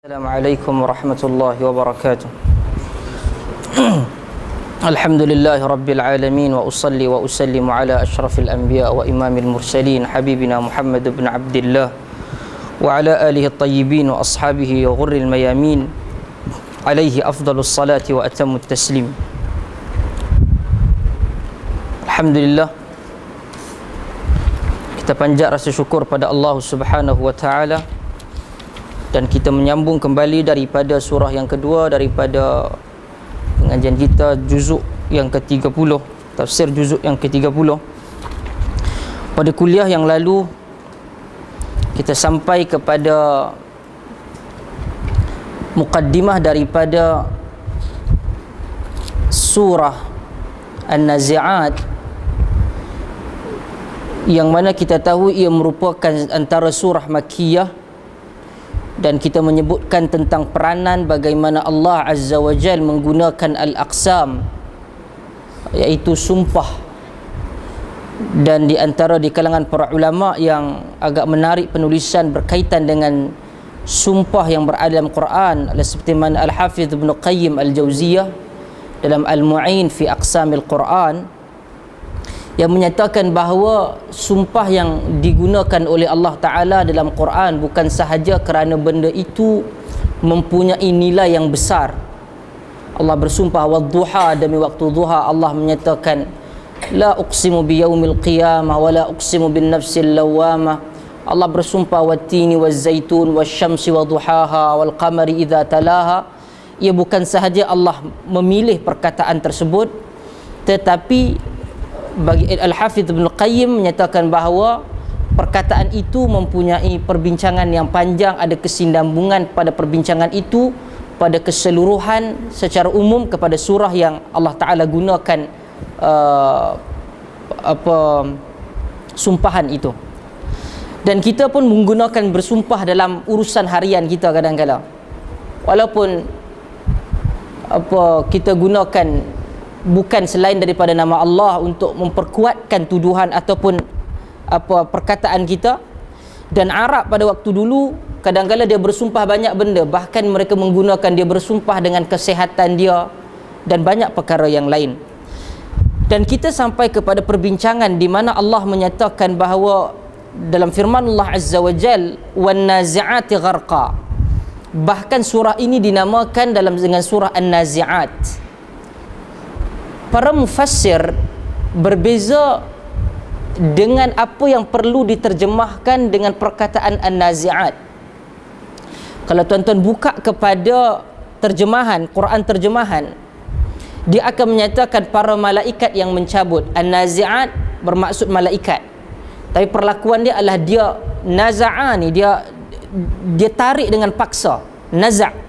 Assalamualaikum warahmatullahi wabarakatuh. Alhamdulillahi rabbil alamin wa usalli wa usallimu ala ashrafil anbiya wa imamil mursalin habibina Muhammad ibn Abdullah wa ala alihi at-tayyibin wa ashabihi ghurril mayamin alaihi afdalus salati wa atammut taslim. Alhamdulillah, kita panjat rasa syukur pada Allah Subhanahu wa taala dan kita menyambung kembali daripada surah yang kedua daripada pengajian kita, juzuk yang ke-30, tafsir juzuk yang ke-30. Pada kuliah yang lalu kita sampai kepada muqaddimah daripada surah An-Nazi'at, yang mana kita tahu ia merupakan antara surah Makkiyah, dan kita menyebutkan tentang peranan bagaimana Allah Azza wa Jal menggunakan al-aqsam, iaitu sumpah. Dan di antara di kalangan para ulama yang agak menarik penulisan berkaitan dengan sumpah yang berada dalam Quran, seperti mana Al-Hafidh Ibn Qayyim Al-Jauziyah dalam Al-Mu'in fi Aqsamil Quran, yang menyatakan bahawa sumpah yang digunakan oleh Allah Ta'ala dalam Quran bukan sahaja kerana benda itu mempunyai nilai yang besar. Allah bersumpah wadduha, demi waktu duha. Allah menyatakan la uqsimu biyaumil qiyamah wa la uqsimu bin nafsil lawamah. Allah bersumpah wattini wazzaitun wasyamsi waduhaha wal qamari idza talaha. Ia bukan sahaja Allah memilih perkataan tersebut, tetapi bagi Al-Hafidh Ibn Qayyim menyatakan bahawa perkataan itu mempunyai perbincangan yang panjang, ada kesinambungan pada perbincangan itu pada keseluruhan secara umum kepada surah yang Allah Ta'ala gunakan sumpahan itu. Dan kita pun menggunakan bersumpah dalam urusan harian kita kadang-kadang, walaupun kita gunakan bukan selain daripada nama Allah untuk memperkuatkan tuduhan ataupun perkataan kita. Dan Arab pada waktu dulu kadang-kadang dia bersumpah banyak benda, bahkan mereka menggunakan dia bersumpah dengan kesehatan dia dan banyak perkara yang lain. Dan kita sampai kepada perbincangan di mana Allah menyatakan bahawa dalam firman Allah Azza wa Jal wan nazi'ati gharqa, bahkan surah ini dinamakan dengan surah An-Nazi'at. Para mufassir berbeza dengan apa yang perlu diterjemahkan dengan perkataan An-Nazi'at. Kalau tuan-tuan buka kepada terjemahan, Quran terjemahan, dia akan menyatakan para malaikat yang mencabut. An-Nazi'at bermaksud malaikat, tapi perlakuan dia adalah dia naza'a ni, dia tarik dengan paksa, naza'.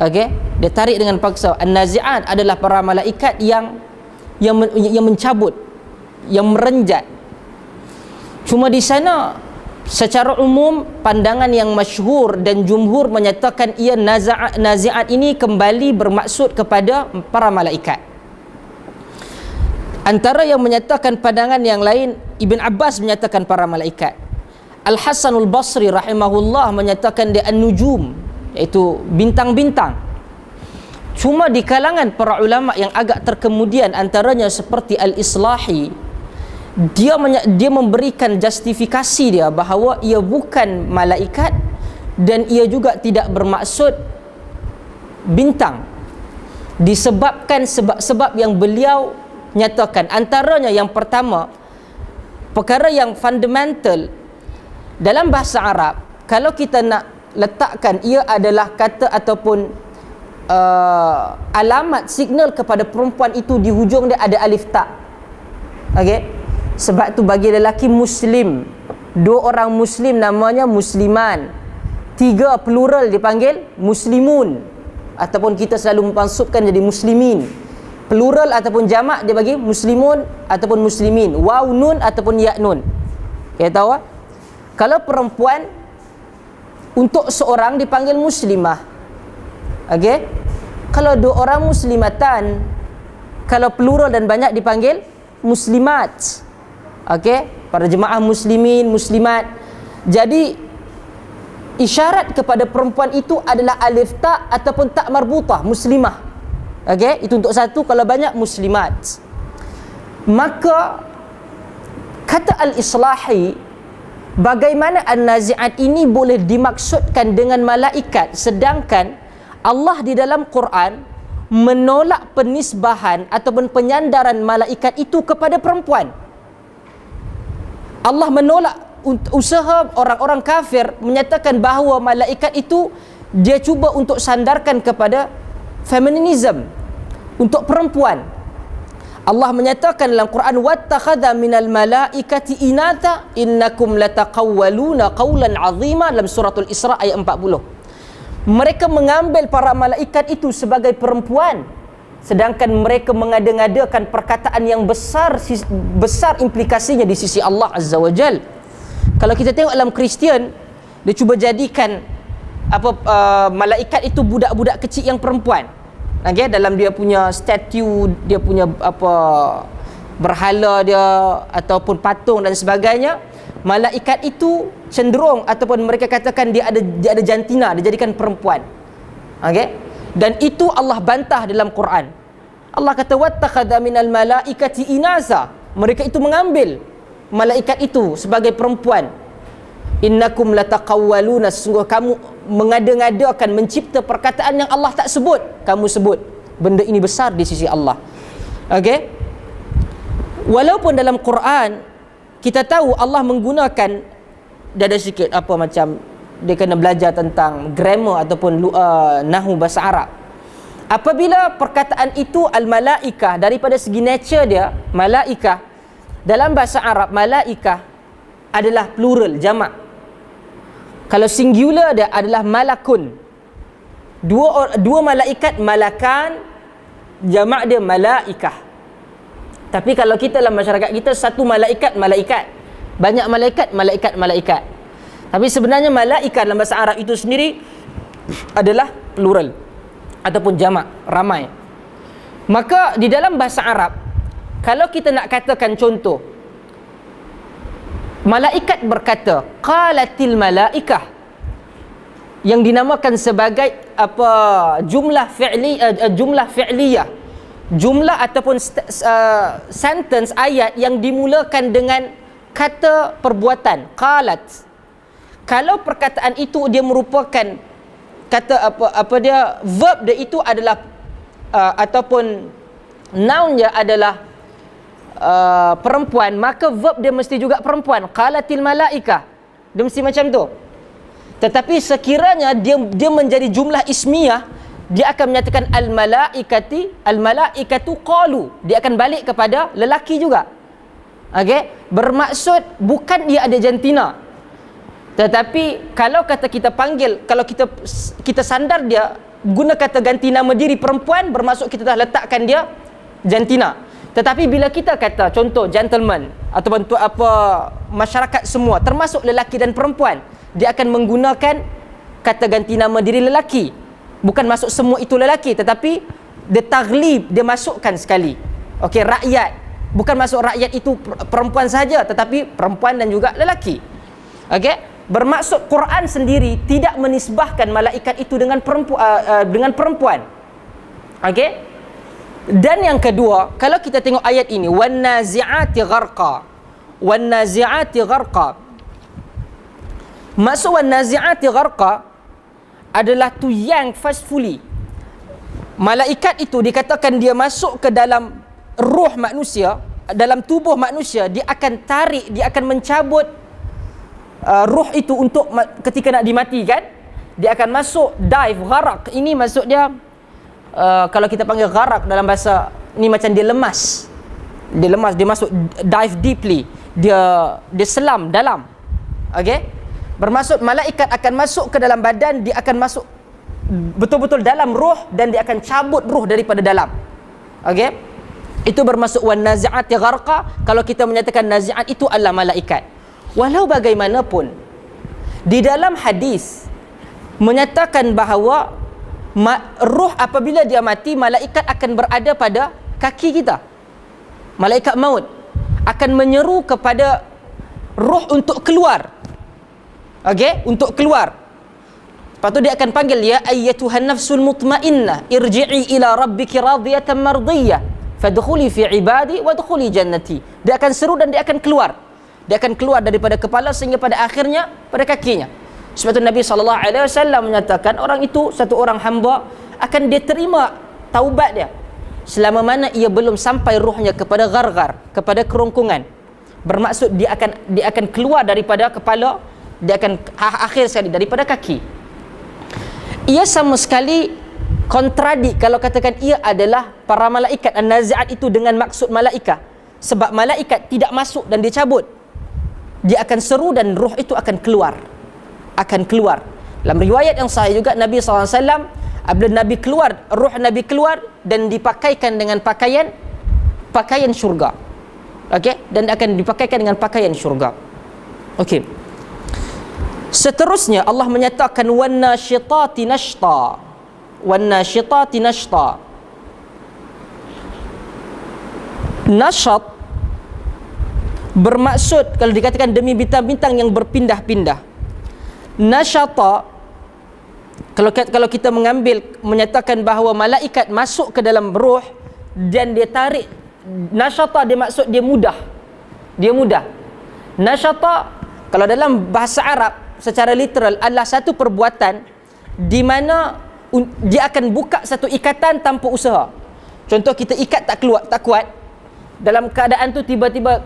Okey, dia tarik dengan paksa. An-Nazi'at adalah para malaikat yang mencabut, yang merenjat. Cuma di sana secara umum pandangan yang masyhur dan jumhur menyatakan ia Nazi'at ini kembali bermaksud kepada para malaikat. Antara yang menyatakan pandangan yang lain, Ibn Abbas menyatakan para malaikat. Al-Hasanul Basri rahimahullah menyatakan dia an-nujum, iaitu bintang-bintang. Cuma di kalangan para ulama yang agak terkemudian, antaranya seperti Al-Islahi, dia memberikan justifikasi dia bahawa ia bukan malaikat dan ia juga tidak bermaksud bintang, disebabkan sebab-sebab yang beliau nyatakan. Antaranya yang pertama, perkara yang fundamental dalam bahasa Arab, kalau kita nak letakkan ia adalah kata ataupun alamat signal kepada perempuan itu, di hujung dia ada alif ta. Okey, sebab tu bagi lelaki muslim, 2 orang muslim namanya musliman, 3 plural dipanggil muslimun, ataupun kita selalu mansubkan jadi muslimin. Plural ataupun jamak dia bagi muslimun ataupun muslimin, waw nun ataupun ya nun. Kita tahu kalau perempuan untuk seorang dipanggil muslimah. Okey, kalau 2 orang muslimatan, kalau plural dan banyak dipanggil muslimat. Okey, para jemaah muslimin, muslimat. Jadi isyarat kepada perempuan itu adalah alif ta ataupun tak marbutah, muslimah. Okey, itu untuk satu. Kalau banyak, muslimat. Maka kata al-islahi, bagaimana an-nazi'at ini boleh dimaksudkan dengan malaikat, sedangkan Allah di dalam Quran menolak penisbahan ataupun penyandaran malaikat itu kepada perempuan. Allah menolak usaha orang-orang kafir menyatakan bahawa malaikat itu dia cuba untuk sandarkan kepada feminism, untuk perempuan. Allah menyatakan dalam Quran, wattakhadha minal malaikati inatha innakum lataqawwaluna qawlan 'azima, dalam suratul Isra ayat 40. Mereka mengambil para malaikat itu sebagai perempuan, sedangkan mereka mengada-ngadakan perkataan yang besar implikasinya di sisi Allah Azza wa Jal. Kalau kita tengok dalam Kristian, dia cuba jadikan malaikat itu budak-budak kecil yang perempuan. Okay, dalam dia punya statue, dia punya berhala dia ataupun patung dan sebagainya, malaikat itu cenderung ataupun mereka katakan dia ada jantina, dia jadikan perempuan. Okay? Dan itu Allah bantah dalam Quran. Allah kata wattakhadha minal malaikati inasa, mereka itu mengambil malaikat itu sebagai perempuan. Innakum lataqawwaluna, sesungguh kamu mengada-ngadakan, mencipta perkataan yang Allah tak sebut, kamu sebut. Benda ini besar di sisi Allah. Okey? Walaupun dalam Quran kita tahu Allah menggunakan, dia ada sikit macam dia kena belajar tentang grammar ataupun nahwu bahasa Arab. Apabila perkataan itu al-malaikah, daripada segi nature dia, malaikah dalam bahasa Arab, malaikah adalah plural, jamak. Kalau singular dia adalah malakun. Dua malaikat, malakan, jamak dia malaikah. Tapi kalau kita dalam masyarakat kita, satu malaikat, malaikat. Banyak malaikat, malaikat, malaikat. Tapi sebenarnya malaikat dalam bahasa Arab itu sendiri adalah plural ataupun jamak, ramai. Maka di dalam bahasa Arab, kalau kita nak katakan contoh, malaikat berkata, qalatil malaikah, yang dinamakan sebagai jumlah fi'liyah, jumlah ataupun sentence, ayat yang dimulakan dengan kata perbuatan, qalat. Kalau perkataan itu dia merupakan kata verb dia itu adalah ataupun noun dia adalah perempuan, maka verb dia mesti juga perempuan. Qalatil malaikah, dia mesti macam tu. Tetapi sekiranya dia menjadi jumlah ismiyah, dia akan menyatakan al-malaikatu qalu, dia akan balik kepada lelaki juga. Okey, bermaksud bukan dia ada jantina, tetapi kalau kata kita panggil, kalau kita sandar dia guna kata ganti nama diri perempuan, bermaksud kita dah letakkan dia jantina. Tetapi bila kita kata contoh gentleman ataupun masyarakat semua termasuk lelaki dan perempuan, dia akan menggunakan kata ganti nama diri lelaki. Bukan masuk semua itu lelaki, tetapi dia taglib, dia masukkan sekali. Okey, rakyat, bukan masuk rakyat itu perempuan saja, tetapi perempuan dan juga lelaki. Okey, bermaksud Quran sendiri tidak menisbahkan malaikat itu dengan perempuan. Okey. Dan yang kedua, kalau kita tengok ayat ini, wan nazi'ati gharqa, wan nazi'ati gharqa, maksud wan nazi'ati gharqa adalah to yank forcefully. Malaikat itu dikatakan dia masuk ke dalam roh manusia, dalam tubuh manusia, dia akan tarik, dia akan mencabut roh itu untuk ketika nak dimatikan, dia akan masuk dive, gharaq. Ini maksud dia kalau kita panggil gharaq dalam bahasa ni, macam dia lemas, dia masuk dive deeply, dia selam dalam. Okey, bermaksud malaikat akan masuk ke dalam badan, dia akan masuk betul-betul dalam roh dan dia akan cabut roh daripada dalam. Okey, itu bermaksud wan nazi'ati gharqa. Kalau kita menyatakan nazi'at itu adalah malaikat, walau bagaimanapun di dalam hadis menyatakan bahawa roh apabila dia mati, malaikat akan berada pada kaki kita. Malaikat maut akan menyeru kepada roh untuk keluar. Okey, untuk keluar. Lepas tu dia akan panggil, ya ayyatuhan nafsul mutmainnah irji'i ila rabbiki radiyatan mardiyah fadkhuli fi ibadi wadkhuli jannati. Dia akan seru dan dia akan keluar. Dia akan keluar daripada kepala sehingga pada akhirnya pada kakinya. Sebab itu Nabi SAW menyatakan orang itu, satu orang hamba, akan dia terima taubat dia selama mana ia belum sampai ruhnya kepada gargar, kepada kerongkongan. Bermaksud dia akan keluar daripada kepala, dia akan akhir sekali daripada kaki. Ia sama sekali kontradik kalau katakan ia adalah para malaikat. An-nazi'at itu dengan maksud malaikat, sebab malaikat tidak masuk dan dia cabut. Dia akan seru dan ruh itu akan keluar. Dalam riwayat yang sahih juga Nabi SAW, apabila Nabi keluar, ruh Nabi keluar dan dipakaikan dengan pakaian syurga. Okey, dan akan dipakaikan dengan pakaian syurga. Okey. Seterusnya Allah menyatakan wan nasyitati nashta. Nasyat bermaksud kalau dikatakan demi bintang-bintang yang berpindah-pindah. Nasyata kalau kita menyatakan bahawa malaikat masuk ke dalam ruh dan dia tarik. Nasyata dia maksud dia mudah. Nasyata kalau dalam bahasa Arab secara literal adalah satu perbuatan di mana dia akan buka satu ikatan tanpa usaha. Contoh kita ikat tak kuat. Dalam keadaan tu tiba-tiba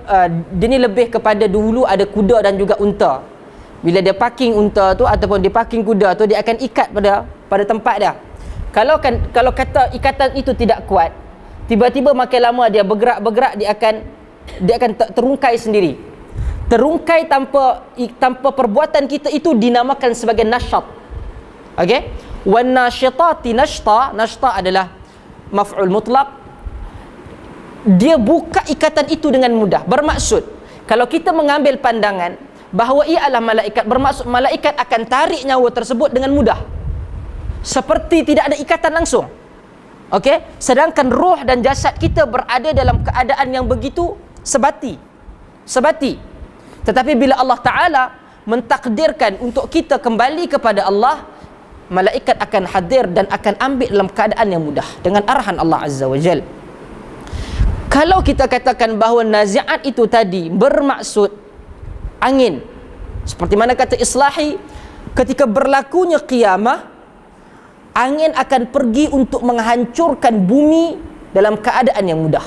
dia ni lebih kepada dulu ada kuda dan juga unta. Bila dia parking unta tu ataupun dia parking kuda tu, dia akan ikat pada tempat dia. Kalau kata ikatan itu tidak kuat, tiba-tiba makin lama dia bergerak dia akan terungkai sendiri. Terungkai tanpa perbuatan kita itu dinamakan sebagai nasyat. Okey? Wan nasyitati nashta adalah maf'ul mutlaq. Dia buka ikatan itu dengan mudah. Bermaksud kalau kita mengambil pandangan bahawa ia adalah malaikat, bermaksud malaikat akan tarik nyawa tersebut dengan mudah, seperti tidak ada ikatan langsung. Okey? Sedangkan roh dan jasad kita berada dalam keadaan yang begitu sebati. Tetapi bila Allah Ta'ala mentakdirkan untuk kita kembali kepada Allah, malaikat akan hadir dan akan ambil dalam keadaan yang mudah dengan arahan Allah Azza wa Jal. Kalau kita katakan bahawa nazi'at itu tadi bermaksud angin, seperti mana kata Islahi, ketika berlakunya qiyamah, angin akan pergi untuk menghancurkan bumi dalam keadaan yang mudah.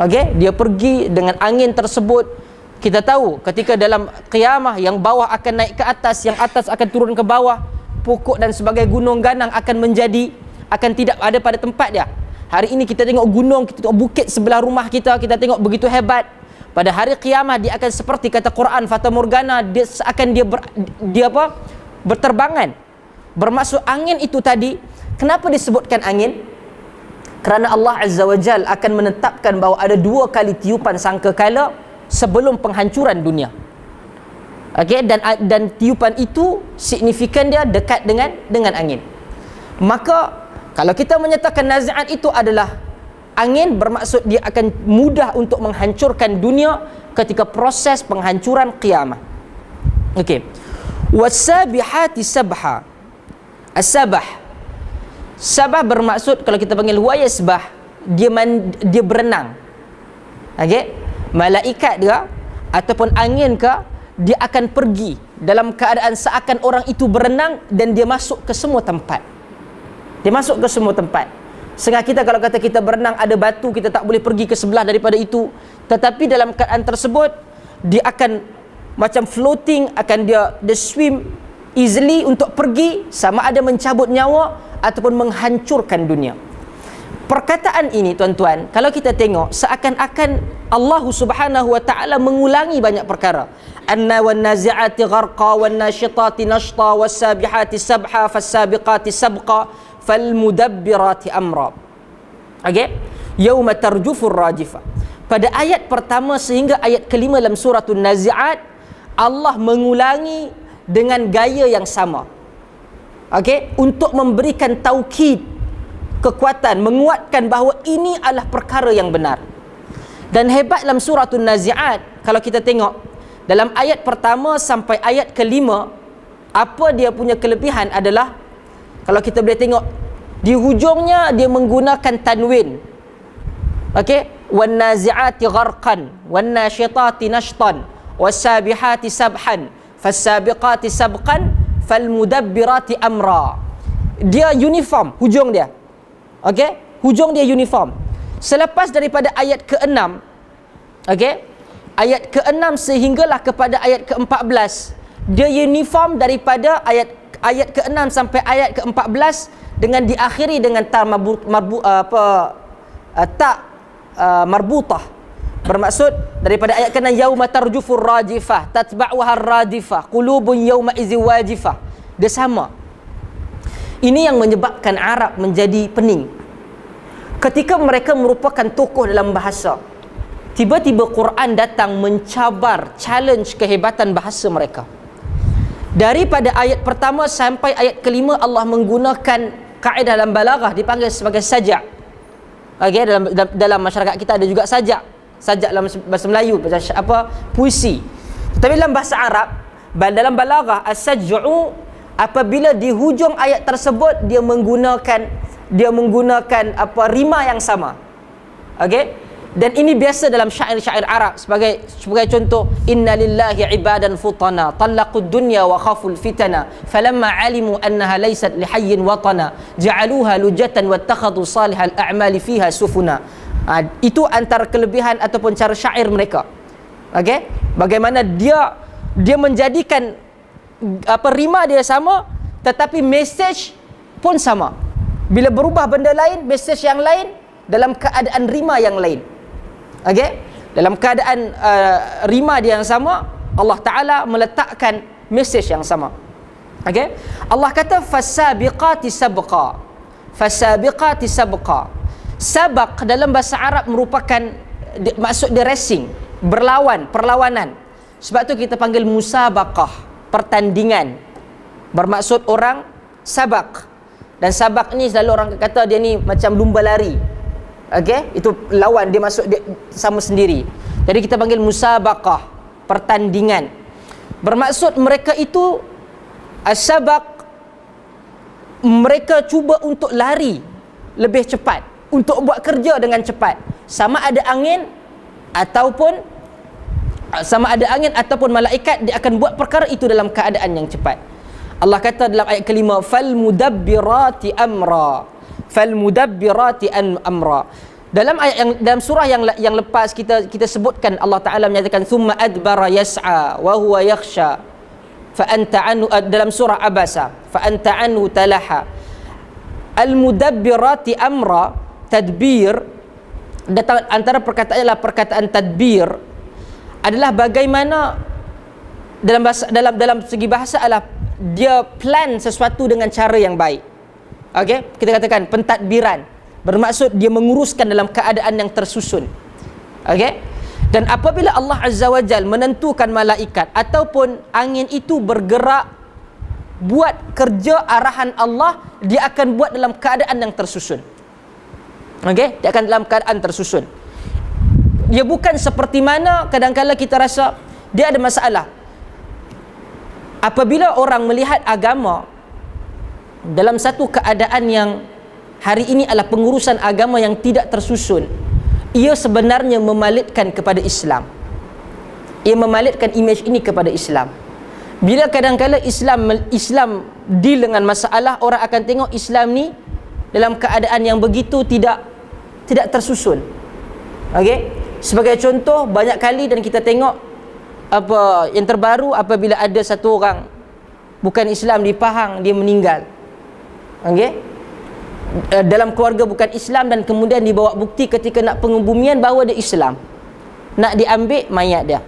Okey, dia pergi dengan angin tersebut. Kita tahu ketika dalam qiyamah yang bawah akan naik ke atas, yang atas akan turun ke bawah, pokok dan sebagai gunung ganang akan tidak ada pada tempat dia. Hari ini kita tengok gunung, kita tengok bukit sebelah rumah kita tengok begitu hebat. Pada hari qiyamah dia akan seperti kata Quran fata morgana, dia seakan berterbangan. Bermaksud angin itu tadi, kenapa disebutkan angin? Kerana Allah Azza wa Jal akan menetapkan bahawa ada 2 kali tiupan sangkakala sebelum penghancuran dunia. Okey, dan tiupan itu signifikan dia dekat dengan angin. Maka kalau kita menyatakan nazi'at itu adalah angin, bermaksud dia akan mudah untuk menghancurkan dunia ketika proses penghancuran qiyamah. Okey. Wasabihati sabha. Sabah bermaksud kalau kita panggil huwa yasbah, dia berenang. Okey? Malaikat dia ataupun angin ke, dia akan pergi dalam keadaan seakan orang itu berenang dan dia masuk ke semua tempat. Sehingga kita kalau kata kita berenang ada batu, kita tak boleh pergi ke sebelah daripada itu. Tetapi dalam keadaan tersebut dia akan macam floating, akan dia swim easily untuk pergi, sama ada mencabut nyawa ataupun menghancurkan dunia. Perkataan ini tuan-tuan, kalau kita tengok seakan-akan Allah Subhanahu wa taala mengulangi banyak perkara. Anna wan nazi'ati gharqa wan nasyitati nashta was sabihati sabha fas sabiqati sabqa fal mudabbirati amra. Okey? Yauma tarjufur rajifah. Pada ayat pertama sehingga ayat kelima dalam suratul Nazi'at, Allah mengulangi dengan gaya yang sama. Okey, untuk memberikan taukid, kekuatan, menguatkan bahawa ini adalah perkara yang benar. Dan hebat dalam suratul Nazi'at, kalau kita tengok dalam ayat pertama sampai ayat kelima, Apa dia punya kelebihan adalah, kalau kita boleh tengok di hujungnya dia menggunakan tanwin. Okey, wan nazi'ati gharqan wan nasyitati nashtan was-sabihati sabhan fas-sabiqati sabqan fal-mudabbirati amra. Dia uniform hujung dia. Okey, hujung dia uniform. Selepas daripada ayat ke-6, okey, ayat ke-6 sehinggalah kepada ayat ke-14, dia uniform daripada ayat ke-6 sampai ayat ke-14 dengan diakhiri dengan ta marbutah. Bermaksud daripada ayat ke-6, yauma tarjufur rajifah tatba'uha radifah qulubun yauma izi wajifah. Dia sama. Ini yang menyebabkan Arab menjadi pening. Ketika mereka merupakan tokoh dalam bahasa, tiba-tiba Quran datang mencabar, challenge kehebatan bahasa mereka. Daripada ayat pertama sampai ayat kelima, Allah menggunakan kaedah dalam balaghah dipanggil sebagai sajak. Okey, dalam masyarakat kita ada juga sajak. Sajak dalam bahasa Melayu, puisi. Tetapi dalam bahasa Arab, dalam balaghah as-saj'u, apabila di hujung ayat tersebut dia menggunakan rima yang sama. Okey? Dan ini biasa dalam syair-syair Arab, sebagai contoh, inna lillahi ibadan futana talaqud dunya wa khaful fitana falamma alimu annaha laysat lihayyin watana ja'aluha lujatan wattakhadhu salihal a'mali fiha sufuna. Itu antara kelebihan ataupun cara syair mereka. Okey? Bagaimana dia menjadikan rima dia sama, tetapi message pun sama. Bila berubah benda lain, message yang lain dalam keadaan rima yang lain. Okey? Dalam keadaan rima dia yang sama, Allah Ta'ala meletakkan message yang sama. Okey? Allah kata fasabiqati sabqa. Fasabiqati sabqa. Sabaq dalam bahasa Arab merupakan maksud dia racing, perlawanan. Sebab tu kita panggil musabaqah, pertandingan. Bermaksud orang sabaq. Dan sabaq ni selalu orang kata dia ni macam lumba lari. Okey, itu lawan dia, masuk dia sama sendiri. Jadi kita panggil musabaqah, pertandingan. Bermaksud mereka itu sabaq, mereka cuba untuk lari lebih cepat, untuk buat kerja dengan cepat. Sama ada angin ataupun malaikat, dia akan buat perkara itu dalam keadaan yang cepat. Allah kata dalam ayat kelima, fal mudabbirati amra. Fal mudabbirati amra. Dalam ayat dalam surah yang lepas kita sebutkan, Allah Taala menyatakan thumma adbara yas'a wa huwa yakhsha fa anta anhu, dalam surah Abasa, fa anta anhu talaha. Al mudabbirati amra, tadbir, antara perkataan ialah perkataan tadbir adalah bagaimana dalam segi bahasa adalah dia plan sesuatu dengan cara yang baik. Okey, kita katakan pentadbiran, bermaksud dia menguruskan dalam keadaan yang tersusun. Okey, dan apabila Allah Azza wa Jal menentukan malaikat ataupun angin itu bergerak buat kerja arahan Allah, dia akan buat dalam keadaan yang tersusun. Okey, dia akan dalam keadaan tersusun. Dia bukan seperti mana kadang-kala kita rasa dia ada masalah. Apabila orang melihat agama dalam satu keadaan yang hari ini adalah pengurusan agama yang tidak tersusun, ia sebenarnya memalitkan kepada Islam. Ia memalitkan imej ini kepada Islam. Bila kadang-kala Islam deal dengan masalah, orang akan tengok Islam ni dalam keadaan yang begitu tidak tersusun. Okey? Sebagai contoh, banyak kali dan kita tengok apa yang terbaru, apabila ada satu orang bukan Islam di Pahang, dia meninggal. Okey? Dalam keluarga bukan Islam, dan kemudian dibawa bukti ketika nak pengebumian bahawa dia Islam. Nak diambil mayat dia.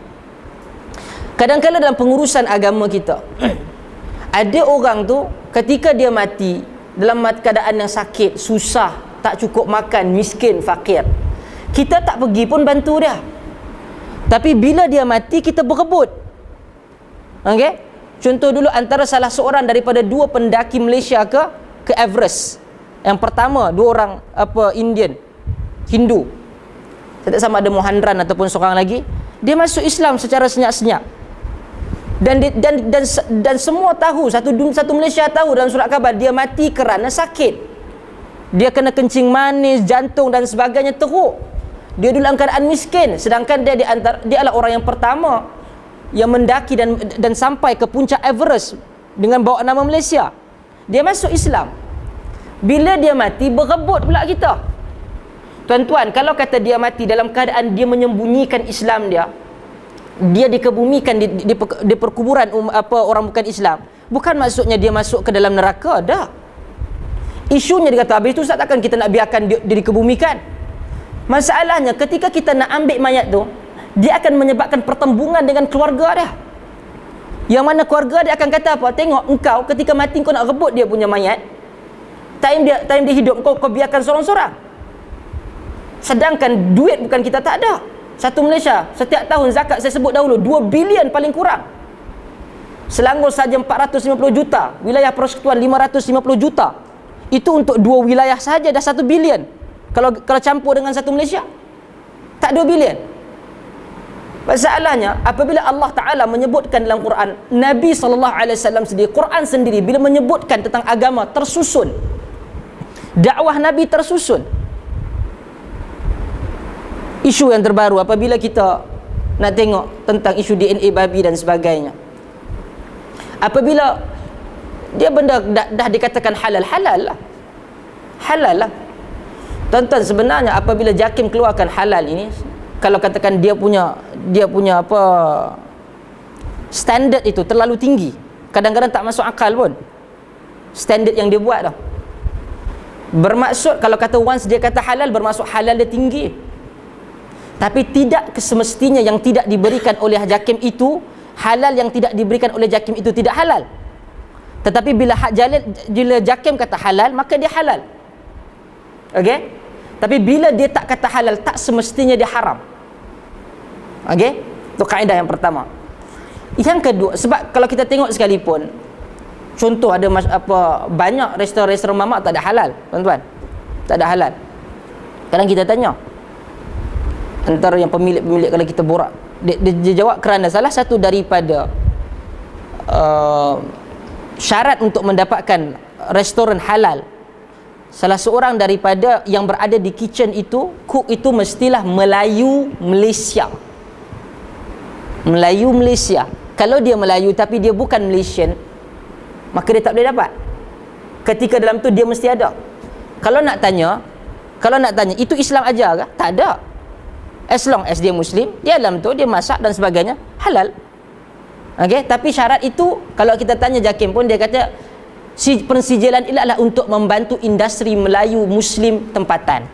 Kadang-kadang dalam pengurusan agama kita ada orang tu ketika dia mati dalam keadaan yang sakit, susah, tak cukup makan, miskin, fakir, kita tak pergi pun bantu dia. Tapi bila dia mati, kita berebut. Okey? Contoh dulu, antara salah seorang daripada dua pendaki Malaysia ke Everest. Yang pertama, dua orang Indian, Hindu. Saya tak sama ada Mohandran ataupun seorang lagi. Dia masuk Islam secara senyap-senyap. Dan semua tahu, satu Malaysia tahu dalam surat khabar dia mati kerana sakit. Dia kena kencing manis, jantung dan sebagainya teruk. Dia dalam keadaan miskin, sedangkan dia adalah orang yang pertama yang mendaki dan sampai ke puncak Everest dengan bawa nama Malaysia. Dia masuk Islam. Bila dia mati, berebut pula kita. Tuan-tuan, kalau kata dia mati dalam keadaan dia menyembunyikan Islam dia dikebumikan di perkuburan orang bukan Islam, bukan maksudnya dia masuk ke dalam neraka, dah. Isunya dia kata, habis tu Ustaz, takkan kita nak biarkan dia dikebumikan? Masalahnya ketika kita nak ambil mayat tu, dia akan menyebabkan pertembungan dengan keluarga dia, yang mana keluarga dia akan kata apa? Tengok engkau ketika mati kau nak rebut dia punya mayat, time dia hidup kau biarkan sorang-sorang, sedangkan duit bukan kita tak ada. Satu Malaysia setiap tahun zakat, saya sebut dahulu, 2 bilion paling kurang. Selangor saja 450 juta, wilayah persekutuan 550 juta. Itu untuk 2 wilayah saja dah 1 bilion. Kalau campur dengan satu Malaysia, tak 2 bilion. Masalahnya apabila Allah Ta'ala menyebutkan dalam Quran, Nabi SAW sendiri, Quran sendiri bila menyebutkan tentang agama tersusun, dakwah Nabi tersusun. Isu yang terbaru apabila kita nak tengok tentang isu DNA babi dan sebagainya, apabila dia benda dah dikatakan halal lah. Tuan-tuan, sebenarnya apabila JAKIM keluarkan halal ini, kalau katakan dia punya apa standard itu terlalu tinggi, kadang-kadang tak masuk akal pun standard yang dia buat dah. Bermaksud kalau kata once dia kata halal, bermaksud halal dia tinggi. Tapi tidak semestinya yang tidak diberikan oleh JAKIM itu halal, yang tidak diberikan oleh JAKIM itu tidak halal. Tetapi bila JAKIM kata halal, maka dia halal. Okey? Tapi bila dia tak kata halal, tak semestinya dia haram. Okey? Itu kaedah yang pertama. Yang kedua, sebab kalau kita tengok sekalipun, contoh ada banyak restoran mamak tak ada halal, tuan-tuan. Tak ada halal. Kadang kita tanya antara yang pemilik kalau kita borak, dia jawab kerana salah satu daripada syarat untuk mendapatkan restoran halal, salah seorang daripada yang berada di kitchen itu, cook itu mestilah Melayu Malaysia. Kalau dia Melayu tapi dia bukan Malaysian, maka dia tak boleh dapat. Ketika dalam tu dia mesti ada. Kalau nak tanya itu Islam ajar ke? Tak ada. As long as dia Muslim, dia dalam tu dia masak dan sebagainya halal. Okey, tapi syarat itu kalau kita tanya JAKIM pun dia kata pensijilan ini adalah untuk membantu industri Melayu Muslim tempatan.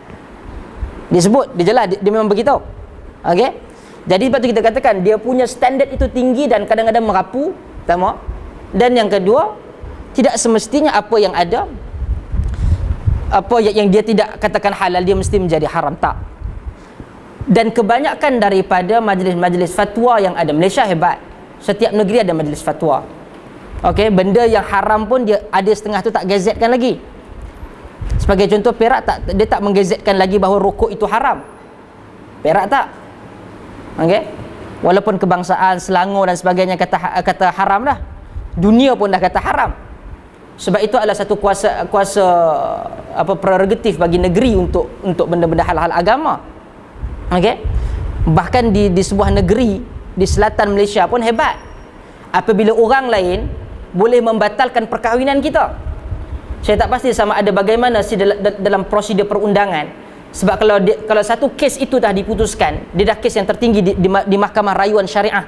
Dia sebut, dia jelas, dia memang beritahu. Okey. Jadi sebab tu kita katakan dia punya standard itu tinggi dan kadang-kadang merapu, pertama. Dan yang kedua, tidak semestinya apa yang ada, apa yang dia tidak katakan halal dia mesti menjadi haram, tak. Dan kebanyakan daripada majlis-majlis fatwa yang ada, Malaysia hebat, setiap negeri ada majlis fatwa. Okey, benda yang haram pun dia ada setengah tu tak gazetkan lagi. Sebagai contoh, Perak dia tak menggazetkan lagi bahawa rokok itu haram. Perak tak. Okey, walaupun kebangsaan Selangor dan sebagainya kata haram dah, dunia pun dah kata haram. Sebab itu adalah satu kuasa prerogatif bagi negeri untuk benda-benda hal-hal agama. Okey, bahkan di sebuah negeri di selatan Malaysia pun hebat, apabila orang lain boleh membatalkan perkahwinan kita. Saya tak pasti sama ada bagaimana dalam prosedur perundangan, sebab kalau satu kes itu dah diputuskan, dia dah kes yang tertinggi di Mahkamah Rayuan Syariah.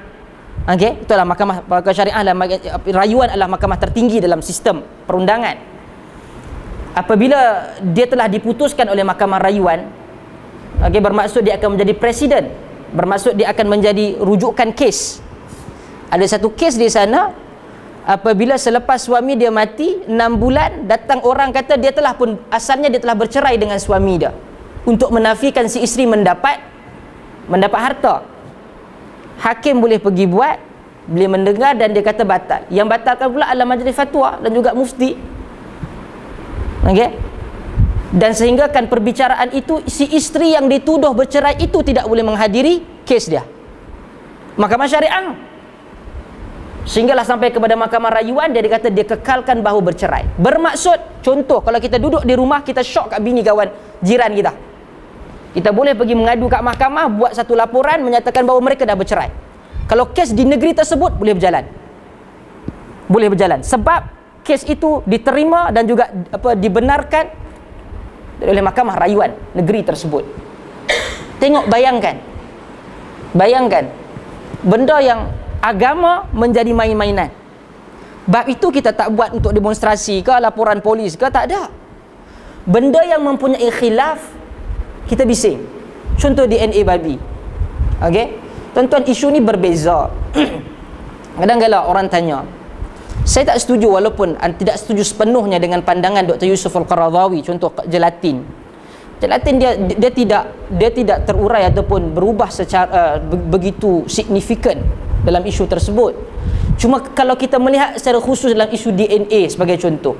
Okey, itulah Mahkamah Syariah lah, rayuan adalah mahkamah tertinggi dalam sistem perundangan. Apabila dia telah diputuskan oleh Mahkamah Rayuan, okey, bermaksud dia akan menjadi presiden, bermaksud dia akan menjadi rujukan kes. Ada satu kes di sana, apabila selepas suami dia mati 6 bulan, datang orang kata asalnya dia telah bercerai dengan suami dia, untuk menafikan si isteri mendapat harta. Hakim boleh pergi buat, boleh mendengar dan dia kata batal. Yang batalkan pula adalah majlis fatwa dan juga mufti. Okey, dan sehinggakan perbicaraan itu, si isteri yang dituduh bercerai itu tidak boleh menghadiri kes dia, Mahkamah Syariah. Sehinggalah sampai kepada mahkamah rayuan, dia dikata dia kekalkan bahu bercerai. Bermaksud, contoh, kalau kita duduk di rumah, kita syok kat bini kawan jiran kita, kita boleh pergi mengadu kat mahkamah, buat satu laporan menyatakan bahawa mereka dah bercerai. Kalau kes di negeri tersebut boleh berjalan. Boleh berjalan sebab kes itu diterima dan juga dibenarkan oleh mahkamah rayuan negeri tersebut. Tengok, bayangkan benda yang agama menjadi main-mainan. Bab itu kita tak buat untuk demonstrasi ke, laporan polis ke, tak ada. Benda yang mempunyai khilaf kita bising. Contoh DNA babi. Okey, tuan-tuan, isu ni berbeza. Kadang-kadang orang tanya, saya tak setuju, walaupun tidak setuju sepenuhnya dengan pandangan Dr. Yusuf Al-Qaradawi, contoh gelatin dia tidak terurai ataupun berubah secara begitu signifikan dalam isu tersebut. Cuma kalau kita melihat secara khusus dalam isu DNA sebagai contoh,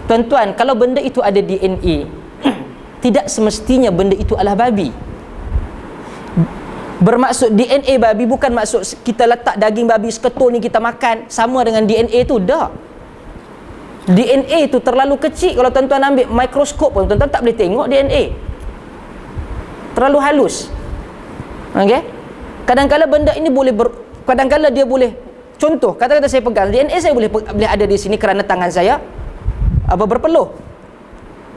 tuan-tuan, kalau benda itu ada DNA, tidak semestinya benda itu adalah babi. Bermaksud DNA babi bukan maksud kita letak daging babi seketul ni kita makan sama dengan DNA tu, dah. DNA itu terlalu kecil. Kalau tuan-tuan ambil mikroskop pun tuan-tuan tak boleh tengok DNA, terlalu halus. Okey, kadang-kadang benda ini boleh kadang-kadang dia boleh, contoh, kata-kata saya pegang DNA, saya boleh ada di sini kerana tangan saya berpeluh.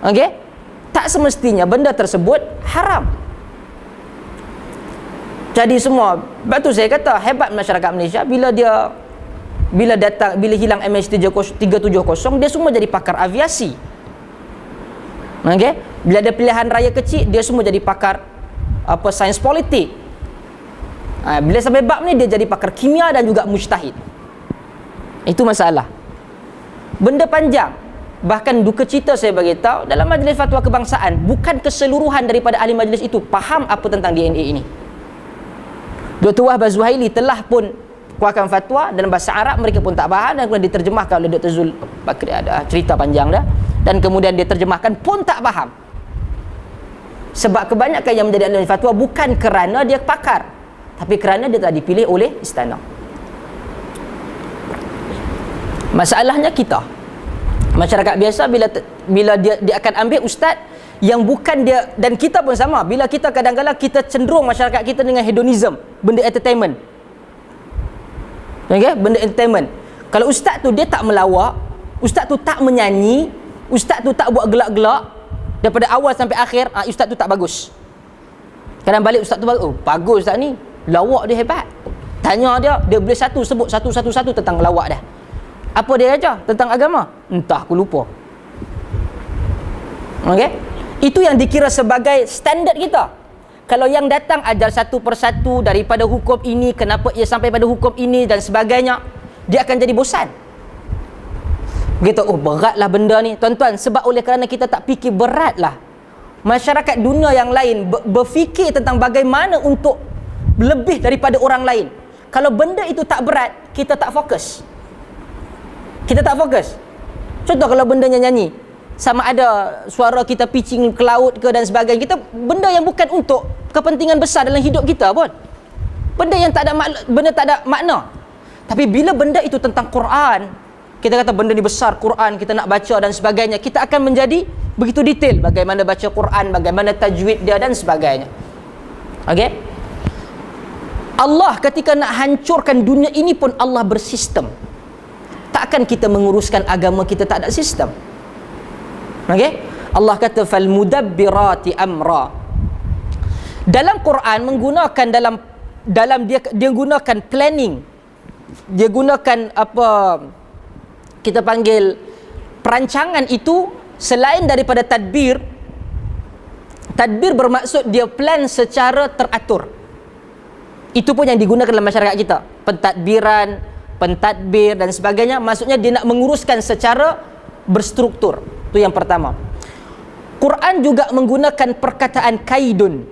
Okey, tak semestinya benda tersebut haram. Jadi semua, sebab tu saya kata hebat masyarakat Malaysia, bila hilang MH370, dia semua jadi pakar aviasi. Okey, bila ada pilihan raya kecil, dia semua jadi pakar sains politik. Bila sampai bab ni, dia jadi pakar kimia dan juga mujtahid. Itu masalah. Benda panjang. Bahkan duka cita saya beritahu, dalam majlis fatwa kebangsaan, bukan keseluruhan daripada ahli majlis itu faham apa tentang DNA ini. Dr. Wahbah Zuhaili telah pun keluarkan fatwa dalam bahasa Arab, mereka pun tak faham, dan kemudian diterjemahkan oleh Dr. Zul Bakri, ada cerita panjang dah, dan kemudian dia terjemahkan pun tak faham. Sebab kebanyakan yang menjadi ahli fatwa bukan kerana dia pakar, tapi kerana dia tak dipilih oleh istana. Masalahnya kita masyarakat biasa, bila dia akan ambil ustaz yang bukan dia, dan kita pun sama, bila kita kadang-kadang kita cenderung masyarakat kita dengan hedonism, benda entertainment. Okay? Benda entertainment. Kalau ustaz tu dia tak melawak, ustaz tu tak menyanyi, ustaz tu tak buat gelak-gelak daripada awal sampai akhir, ustaz tu tak bagus. Kadang balik ustaz tu bagus, bagus ustaz ni, lawak dia hebat. Tanya dia boleh sebut satu-satu tentang lawak dah. Apa dia ajar tentang agama? Entah, aku lupa. Okey? Itu yang dikira sebagai standard kita. Kalau yang datang ajar satu persatu daripada hukum ini, kenapa ia sampai pada hukum ini dan sebagainya, dia akan jadi bosan. Begitu, beratlah benda ni. Tuan-tuan, sebab oleh kerana kita tak fikir beratlah, masyarakat dunia yang lain berfikir tentang bagaimana untuk lebih daripada orang lain. Kalau benda itu tak berat, kita tak fokus. Contoh, kalau bendanya nyanyi, sama ada suara kita pitching ke laut ke dan sebagainya, kita benda yang bukan untuk kepentingan besar dalam hidup kita pun, benda yang tak ada makna. Tapi bila benda itu tentang Quran, kita kata benda ni besar, Quran kita nak baca dan sebagainya, kita akan menjadi begitu detail bagaimana baca Quran, bagaimana tajwid dia dan sebagainya. Okey, Allah ketika nak hancurkan dunia ini pun Allah bersistem. Takkan kita menguruskan agama kita tak ada sistem. Okey, Allah kata fal mudabbirati amra. Dalam Quran menggunakan dalam dia gunakan planning. Dia gunakan apa kita panggil perancangan itu, selain daripada tadbir. Tadbir bermaksud dia plan secara teratur. Itu pun yang digunakan dalam masyarakat kita. Pentadbiran, pentadbir dan sebagainya, maksudnya dia nak menguruskan secara berstruktur. Itu yang pertama. Quran juga menggunakan perkataan kaidun.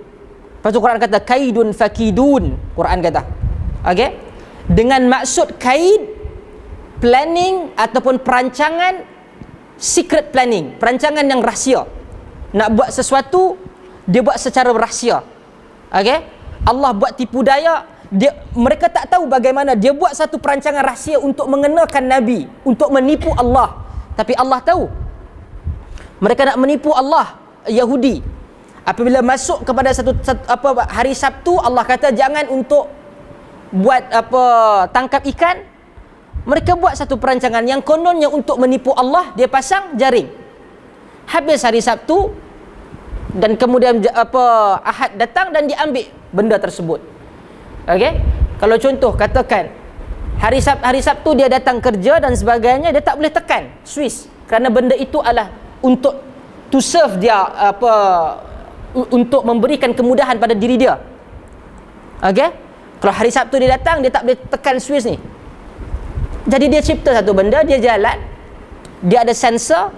Lepas tu Quran kata kaidun fakidun. Quran kata, okey, dengan maksud kaid, planning ataupun perancangan, secret planning, perancangan yang rahsia. Nak buat sesuatu, dia buat secara rahsia. Okey, Allah buat tipu daya, mereka tak tahu bagaimana dia buat satu perancangan rahsia untuk mengenakan Nabi, untuk menipu Allah. Tapi Allah tahu. Mereka nak menipu Allah, Yahudi. Apabila masuk kepada satu hari Sabtu, Allah kata jangan untuk buat tangkap ikan. Mereka buat satu perancangan yang kononnya untuk menipu Allah, dia pasang jaring. Habis hari Sabtu dan kemudian Ahad datang dan diambil benda tersebut. Okey? Kalau contoh katakan hari Sabtu dia datang kerja dan sebagainya, dia tak boleh tekan Swiss kerana benda itu adalah untuk to serve dia untuk memberikan kemudahan pada diri dia. Okey? Kalau hari Sabtu dia datang, dia tak boleh tekan Swiss ni. Jadi dia cipta satu benda, dia jalan, dia ada sensor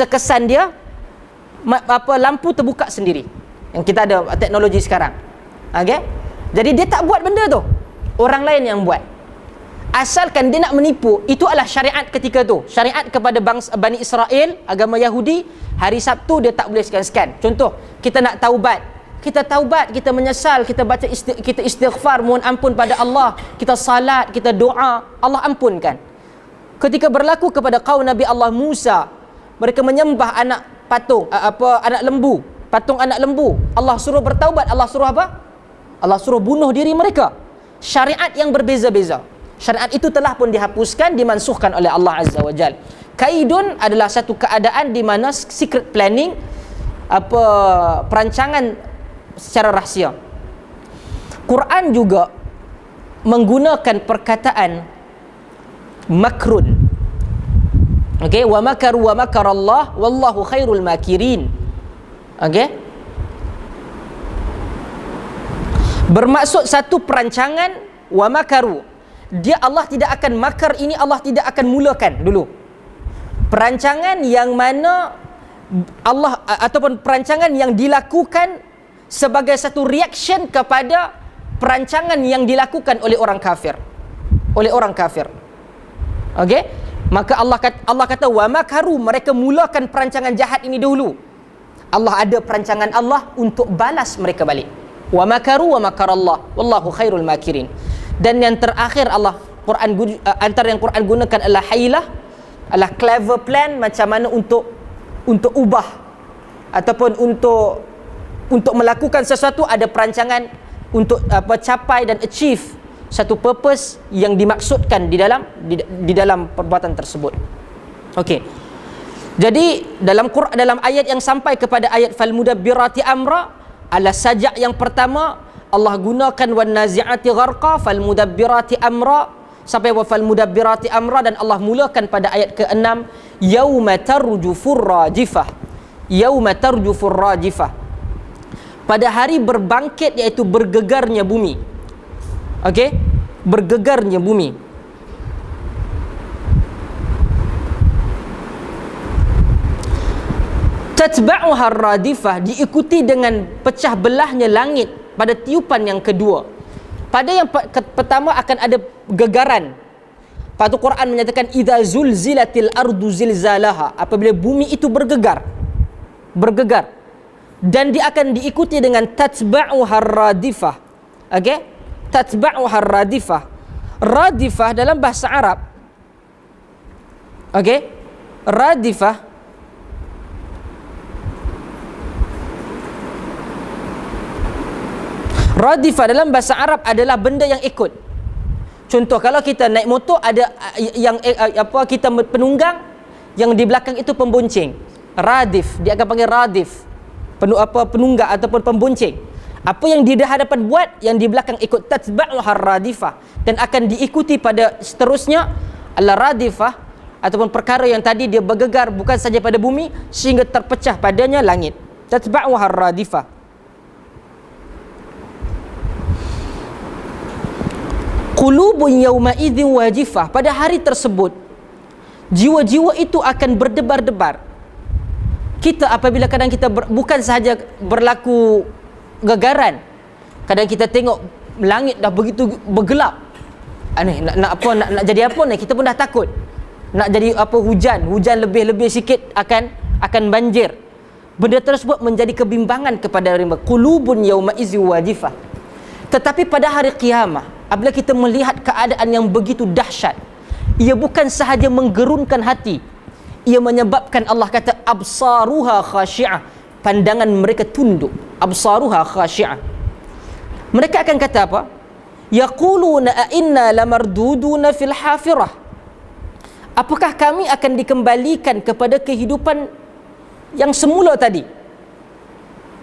kesan dia, lampu terbuka sendiri. Yang kita ada teknologi sekarang. Okey? Jadi dia tak buat benda tu, orang lain yang buat. Asalkan dia nak menipu, itu adalah syariat ketika tu. Syariat kepada bangsa Bani Israel, agama Yahudi, hari Sabtu dia tak boleh sekan-sekan. Contoh, kita nak taubat. Kita taubat, kita menyesal, kita baca kita istighfar, mohon ampun pada Allah, kita salat, kita doa, Allah ampunkan. Ketika berlaku kepada kaum Nabi Allah Musa, mereka menyembah anak patung, anak lembu, patung anak lembu. Allah suruh bertaubat, Allah suruh apa? Allah suruh bunuh diri mereka. Syariat yang berbeza-beza. Syariat itu telah pun dihapuskan, dimansuhkan oleh Allah Azza wa Jal. Kaidun adalah satu keadaan di mana secret planning, perancangan secara rahsia. Quran juga menggunakan perkataan makrun. Okey, wa makaru wa makarallah wallahu khairul makirin. Okey? Bermaksud satu perancangan wa makaru. Dia Allah tidak akan makar ini, Allah tidak akan mulakan dulu. Perancangan yang mana Allah ataupun perancangan yang dilakukan sebagai satu reaction kepada perancangan yang dilakukan oleh orang kafir. Oleh orang kafir. Okey? Maka Allah kata wa makaru, mereka mulakan perancangan jahat ini dulu. Allah ada perancangan Allah untuk balas mereka balik. Wa makaru wa makarallah wallahu khairul makirin. Dan yang terakhir antara yang Quran gunakan adalah hailah, adalah clever plan, macam mana untuk ubah ataupun untuk melakukan sesuatu, ada perancangan untuk capai dan achieve satu purpose yang dimaksudkan di dalam perbuatan tersebut. Okey. Jadi dalam ayat yang sampai kepada ayat fal mudabbirati amra, ala sajak yang pertama Allah gunakan wan nazi'ati gharqa, fal mudabbirati amra sampai wa fal mudabbirati amra, dan Allah mulakan pada ayat ke-6 yauma tarjufur rajifah. Yauma tarjufur rajifah, pada hari berbangkit, iaitu bergegarnya bumi. Okey, bergegarnya bumi. Tatba'uha ar-radifah, diikuti dengan pecah belahnya langit pada tiupan yang kedua. Pada yang pertama akan ada gegaran. Patut Quran menyatakan idza zulzilatil ardu zilzalaha, apabila bumi itu bergegar. Dan dia akan diikuti dengan tatba'uha ar-radifah. Okey? Tatba'uha ar-radifah. Radifah dalam bahasa Arab, okey? Radifah dalam bahasa Arab adalah benda yang ikut. Contoh, kalau kita naik motor, ada yang kita penunggang, yang di belakang itu pembonceng. Radif, dia akan panggil radif. Penunggang ataupun pembonceng. Apa yang di hadapan buat, yang di belakang ikut. Tatba'uha ar-radifah, dan akan diikuti pada seterusnya al-radifah, ataupun perkara yang tadi dia bergegar bukan saja pada bumi sehingga terpecah padanya langit. Tatba'uha ar-radifah. Qulubun yawma idzin wajifah, pada hari tersebut jiwa-jiwa itu akan berdebar-debar. Kita apabila kadang kita bukan sahaja berlaku gegaran, kadang kita tengok langit dah begitu bergelap, nak jadi apa ni, kita pun dah takut. Nak jadi hujan lebih sikit akan banjir. Benda tersebut menjadi kebimbangan kepada mereka. Qulubun yawma idzin wajifah. Tetapi pada hari kiamah, apabila kita melihat keadaan yang begitu dahsyat, ia bukan sahaja menggerunkan hati, ia menyebabkan Allah kata absaruha khasyi'ah, pandangan mereka tunduk. Absaruha khasyi'ah, mereka akan kata apa? Yaquluna a inna lamarduduna fil hafirah, apakah kami akan dikembalikan kepada kehidupan yang semula tadi,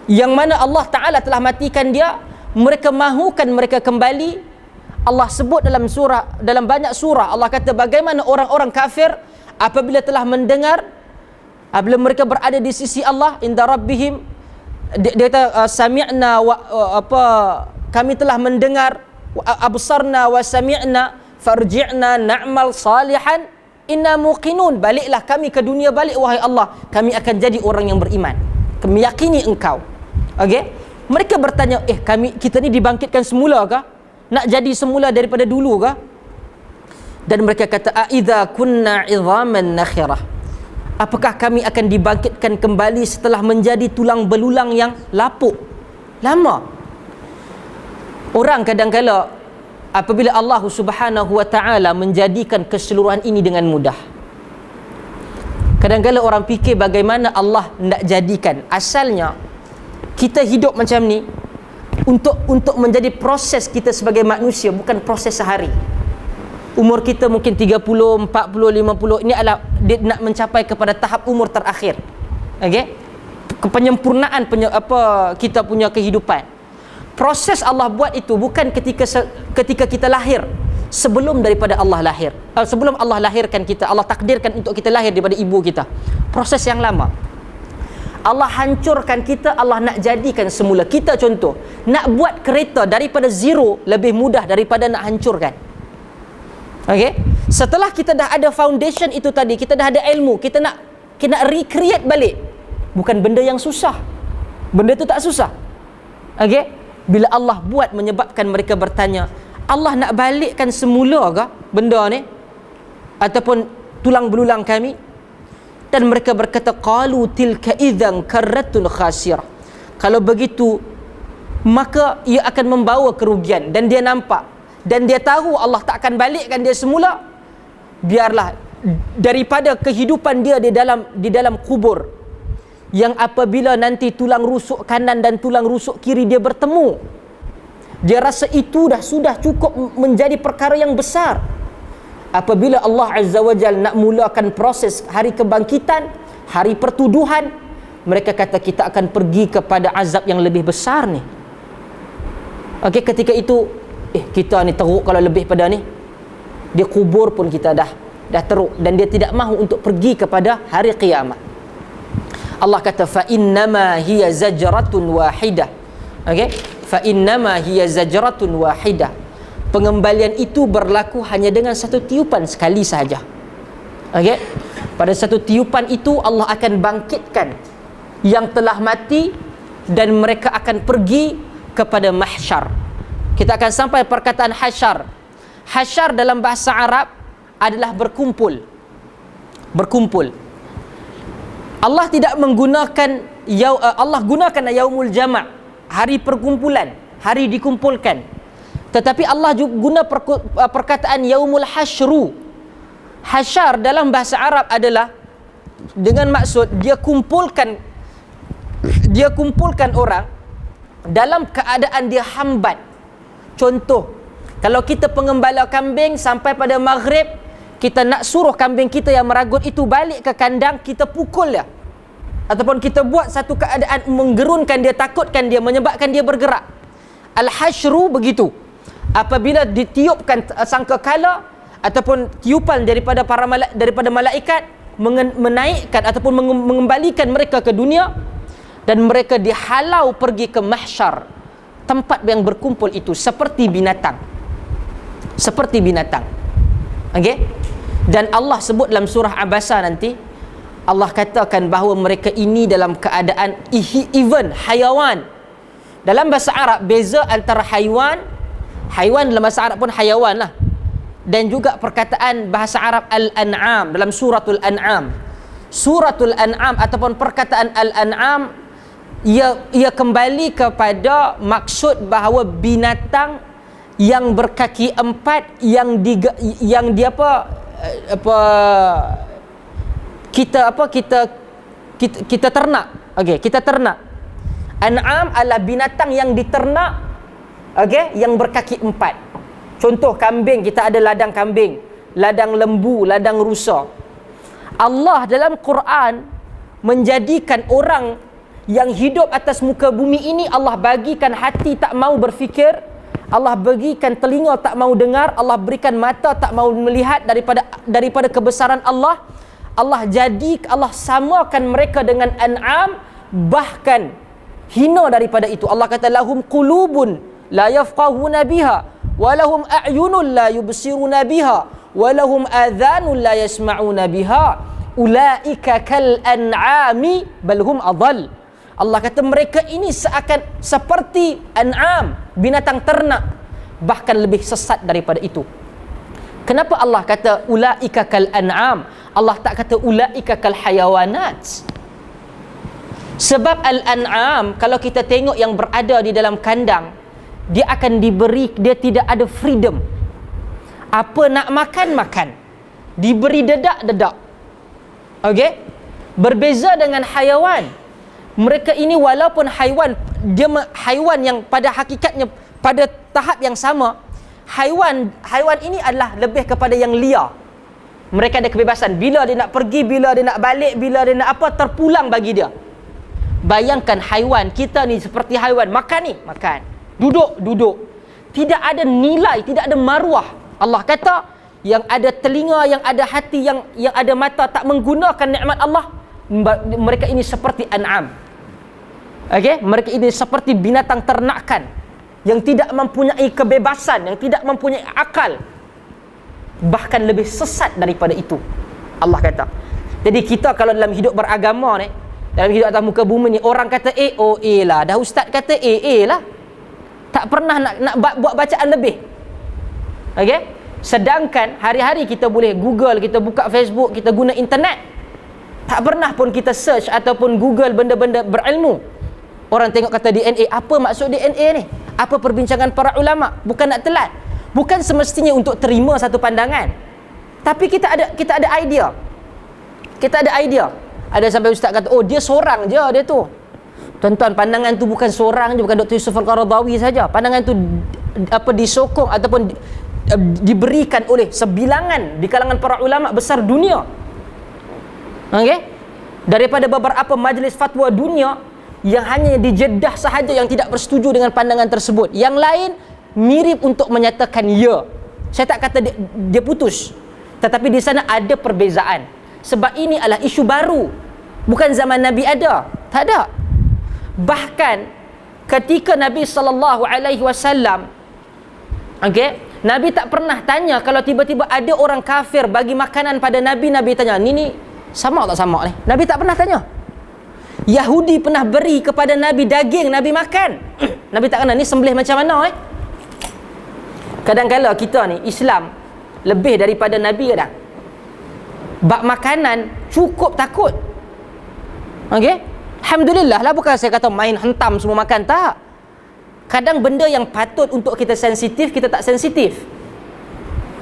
yang mana Allah Ta'ala telah matikan dia? Mereka mahukan mereka kembali. Allah sebut dalam banyak surah, Allah kata bagaimana orang-orang kafir apabila telah mendengar, apabila mereka berada di sisi Allah, inda rabbihim, dia kata sami'na wa kami telah mendengar, absarna wa sami'na farji'na na'mal salihan inna muqinun, baliklah kami ke dunia, balik wahai Allah, kami akan jadi orang yang beriman, kami yakini engkau. Okey, mereka bertanya, kita ni dibangkitkan semula kah? Nak jadi semula daripada dulu kah? Dan mereka kata, aidza kunna 'idhaman nakhirah, apakah kami akan dibangkitkan kembali setelah menjadi tulang belulang yang lapuk lama? Orang kadang-kala apabila Allah Subhanahu wa taala menjadikan keseluruhan ini dengan mudah, kadang-kala orang fikir bagaimana Allah nak jadikan. Asalnya kita hidup macam ni untuk menjadi proses kita sebagai manusia, bukan proses sehari. Umur kita mungkin 30, 40, 50, ini adalah dia nak mencapai kepada tahap umur terakhir. Okey? Penyempurnaan kita punya kehidupan. Proses Allah buat itu bukan ketika kita lahir, sebelum daripada Allah lahir. Sebelum Allah lahirkan kita, Allah takdirkan untuk kita lahir daripada ibu kita. Proses yang lama. Allah hancurkan kita, Allah nak jadikan semula. Kita contoh, nak buat kereta daripada zero lebih mudah daripada nak hancurkan. Okey? Setelah kita dah ada foundation itu tadi, kita dah ada ilmu, kita nak recreate balik. Bukan benda yang susah. Benda itu tak susah. Okey? Bila Allah buat, menyebabkan mereka bertanya, Allah nak balikkan semula ke benda ni? Ataupun tulang belulang kami? Dan mereka berkata, qalu tilka idzan karratun khasirah, kalau begitu maka ia akan membawa kerugian. Dan dia nampak dan dia tahu Allah tak akan balikkan dia semula. Biarlah daripada kehidupan dia di dalam kubur, yang apabila nanti tulang rusuk kanan dan tulang rusuk kiri dia bertemu, dia rasa itu sudah cukup menjadi perkara yang besar. Apabila Allah Azza wa Jalla nak mulakan proses hari kebangkitan, hari pertuduhan, mereka kata kita akan pergi kepada azab yang lebih besar ni. Okey, ketika itu kita ni teruk kalau lebih pada ni. Dia kubur pun kita dah teruk, dan dia tidak mahu untuk pergi kepada hari kiamat. Allah kata fa innama hiya zajratun wahidah. Okey, fa innama hiya zajratun wahidah, pengembalian itu berlaku hanya dengan satu tiupan sekali sahaja. Okey, pada satu tiupan itu Allah akan bangkitkan yang telah mati, dan mereka akan pergi kepada mahsyar. Kita akan sampai perkataan hasyar. Hasyar dalam bahasa Arab adalah berkumpul. Allah tidak menggunakan Allah gunakan yaumul jama', hari perkumpulan, hari dikumpulkan. Tetapi Allah juga guna perkataan yaumul hasyru. Hasyar dalam bahasa Arab adalah dengan maksud dia kumpulkan orang dalam keadaan dia hambat. Contoh, kalau kita pengembala kambing sampai pada maghrib, kita nak suruh kambing kita yang meragut itu balik ke kandang, kita pukul dia, ataupun kita buat satu keadaan menggerunkan dia, takutkan dia, menyebabkan dia bergerak. Al-hasyru begitu. Apabila ditiupkan sangkakala ataupun tiupan daripada malaikat, menaikkan ataupun mengembalikan mereka ke dunia, dan mereka dihalau pergi ke mahsyar, tempat yang berkumpul itu seperti binatang. Okey? Dan Allah sebut dalam surah Abasa nanti, Allah katakan bahawa mereka ini dalam keadaan even hayawan. Dalam bahasa Arab beza antara haiwan dalam bahasa Arab pun hayawan lah, dan juga perkataan bahasa Arab al-an'am dalam suratul an'am. Suratul an'am ataupun perkataan al-an'am ia kembali kepada maksud bahawa binatang yang berkaki empat yang dia kita ternak. Okey, kita ternak. An'am adalah binatang yang diternak, okey, yang berkaki empat. Contoh kambing, kita ada ladang kambing, ladang lembu, ladang rusa. Allah dalam Quran menjadikan orang yang hidup atas muka bumi ini, Allah bagikan hati tak mau berfikir, Allah bagikan telinga tak mau dengar, Allah berikan mata tak mau melihat daripada kebesaran Allah. Allah samakan mereka dengan an'am, bahkan hina daripada itu. Allah kata lahum qulubun la yafqahuna biha wa lahum a'yunun la yubsiruna biha wa lahum adhanun la yasma'una biha ulaika kal an'ami bal hum adall. Allah kata mereka ini seperti an'am, binatang ternak, bahkan lebih sesat daripada itu. Kenapa Allah kata ulaika kal an'am? Allah tak kata ulaika kal hayawanat. Sebab al-an'am, kalau kita tengok yang berada di dalam kandang, dia akan dia tidak ada freedom. Apa nak makan, makan. Diberi dedak. Okey? Berbeza dengan haiwan. Mereka ini walaupun haiwan yang pada hakikatnya pada tahap yang sama, haiwan ini adalah lebih kepada yang liar. Mereka ada kebebasan. Bila dia nak pergi, bila dia nak balik, bila dia nak apa, terpulang bagi dia. Bayangkan haiwan, kita ni seperti haiwan, makan ni, makan. Duduk. Tidak ada nilai, tidak ada maruah. Allah kata, yang ada telinga, yang ada hati, yang ada mata, tak menggunakan nikmat Allah, mereka ini seperti an'am. Okey, mereka ini seperti binatang ternakan yang tidak mempunyai kebebasan, yang tidak mempunyai akal, bahkan lebih sesat daripada itu. Allah kata. Jadi kita kalau dalam hidup beragama ni, dalam hidup atas muka bumi ni, orang kata A, oh A lah. Dah ustaz kata A lah. Tak pernah nak buat bacaan lebih. Okey? Sedangkan hari-hari kita boleh Google, kita buka Facebook, kita guna internet. Tak pernah pun kita search ataupun Google benda-benda berilmu. Orang tengok kata DNA, apa maksud DNA ni? Apa perbincangan para ulama? Bukan nak telat. Bukan semestinya untuk terima satu pandangan. Tapi kita ada idea. Kita ada idea. Ada sampai ustaz kata, oh dia seorang je dia tu. Tuan-tuan, pandangan tu bukan seorang je, bukan Dr. Yusuf Al-Qaradawi saja. Pandangan tu disokong ataupun diberikan oleh sebilangan di kalangan para ulama besar dunia. Okey? Daripada beberapa majlis fatwa dunia yang hanya di Jeddah sahaja yang tidak bersetuju dengan pandangan tersebut. Yang lain mirip untuk menyatakan ya. Saya tak kata dia putus. Tetapi di sana ada perbezaan. Sebab ini adalah isu baru. Bukan zaman Nabi ada. Tak ada. Bahkan ketika Nabi SAW, okey, Nabi tak pernah tanya kalau tiba-tiba ada orang kafir bagi makanan pada Nabi, Nabi tanya, ni sama tak sama ni? Nabi tak pernah tanya. Yahudi pernah beri kepada Nabi daging, Nabi makan. Nabi tak kena, ni sembelih macam mana Kadang-kala kita ni Islam lebih daripada Nabi kadang. Bab makanan cukup takut. Okey? Alhamdulillah lah, bukan saya kata main hentam semua makan, tak. Kadang benda yang patut untuk kita sensitif, kita tak sensitif.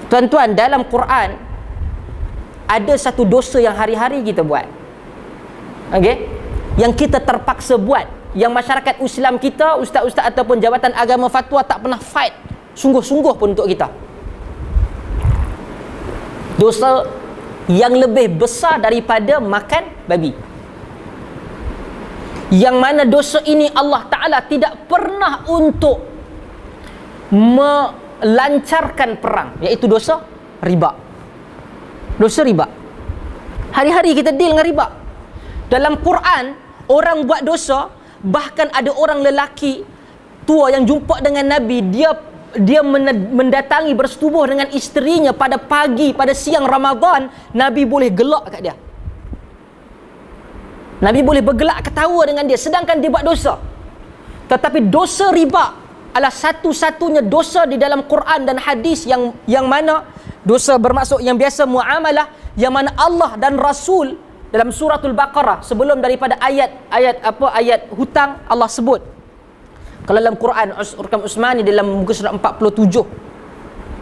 Tuan-tuan, dalam Quran ada satu dosa yang hari-hari kita buat. Okey? Yang kita terpaksa buat, yang masyarakat Islam kita, ustaz-ustaz ataupun jabatan agama fatwa tak pernah fight sungguh-sungguh pun untuk kita. Dosa yang lebih besar daripada makan babi. Yang mana dosa ini Allah Ta'ala tidak pernah untuk melancarkan perang, iaitu dosa riba. Dosa riba. Hari-hari kita deal dengan riba. Dalam Quran, orang buat dosa, bahkan ada orang lelaki tua yang jumpa dengan Nabi, dia mendatangi bersetubuh dengan isterinya pada pagi, pada siang Ramadan, Nabi boleh gelak kat dia. Nabi boleh bergelak ketawa dengan dia, sedangkan dia buat dosa. Tetapi dosa riba adalah satu-satunya dosa di dalam Quran dan hadis yang mana dosa bermaksud yang biasa muamalah, yang mana Allah dan Rasul dalam suratul Baqarah, sebelum daripada ayat hutang, Allah sebut. Kalau dalam Quran Utsmani dalam muka surat 47,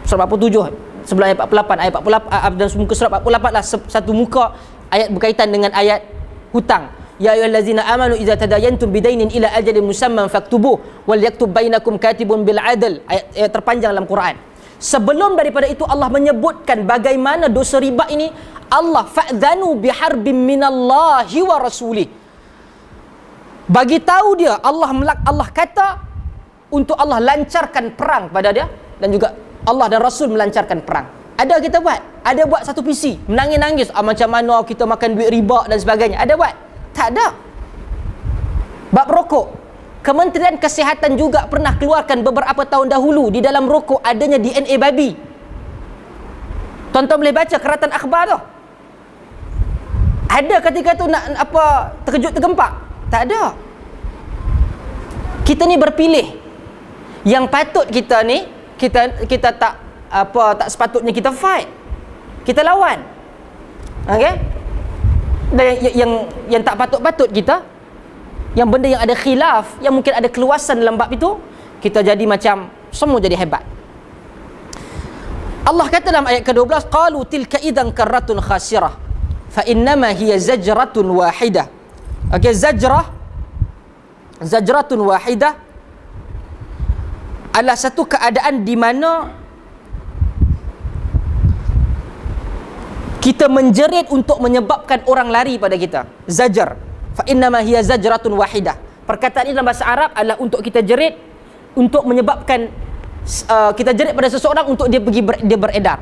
surat 47 sebelah ayat 48, ayat 48 dan muka surat 48 lah satu muka ayat berkaitan dengan ayat hutang. Ya ayyuhallazina amanu idza tadayantum bidainin ila ajalin musamman faktubuh wal yaktub bainakum katibun bil adl. Ayat terpanjang dalam Quran. Sebelum daripada itu Allah menyebutkan bagaimana dosa riba ini, Allah fa'dhanu biharbin minallahi wa rasulih. Bagi tahu dia, Allah kata untuk Allah lancarkan perang pada dia, dan juga Allah dan Rasul melancarkan perang. Ada kita buat, ada buat satu PC, menangis-nangis macam mana kita makan duit riba dan sebagainya. Ada buat? Tak ada. Bab rokok, Kementerian Kesihatan juga pernah keluarkan beberapa tahun dahulu di dalam rokok adanya DNA babi. Tuan-tuan boleh baca keratan akhbar tu. Ada ketika tu nak terkejut tergempak? Tak ada. Kita ni berpilih. Yang patut kita ni kita tak sepatutnya kita fight. Kita lawan. Okey? Dan yang tak patut-patut kita, yang benda yang ada khilaf, yang mungkin ada keluasan dalam bab itu, kita jadi macam semua jadi hebat. Allah kata dalam ayat ke-12, qalu tilka idzan karratun khasirah fa innama hiya zajratun wahidah. Okey, zajratun wahidah adalah satu keadaan di mana kita menjerit untuk menyebabkan orang lari pada kita. Zajar. Fa innama hiya zajratun wahidah. Perkataan ini dalam bahasa Arab adalah untuk kita jerit, untuk menyebabkan kita jerit pada seseorang untuk dia beredar.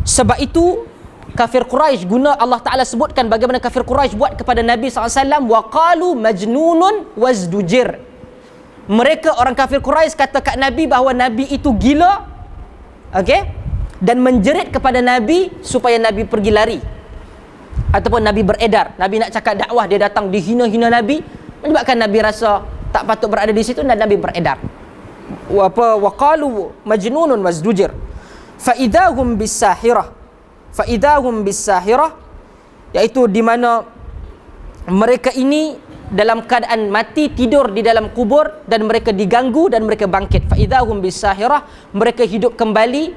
Sebab itu kafir Quraisy, guna Allah Ta'ala sebutkan bagaimana kafir Quraisy buat kepada Nabi SAW, wa qalu majnunun wazdujir. Mereka orang kafir Quraisy kata kat Nabi bahawa Nabi itu gila, okey, dan menjerit kepada Nabi supaya Nabi pergi lari ataupun Nabi beredar. Nabi nak cakap dakwah, dia datang dihina-hina Nabi, menyebabkan Nabi rasa tak patut berada di situ dan Nabi beredar. Wa qalu majnunun wazdujir fa idahum bisahirah, iaitu di mana mereka ini dalam keadaan mati, tidur di dalam kubur, dan mereka diganggu dan mereka bangkit. Fa idahum bisahirah, mereka hidup kembali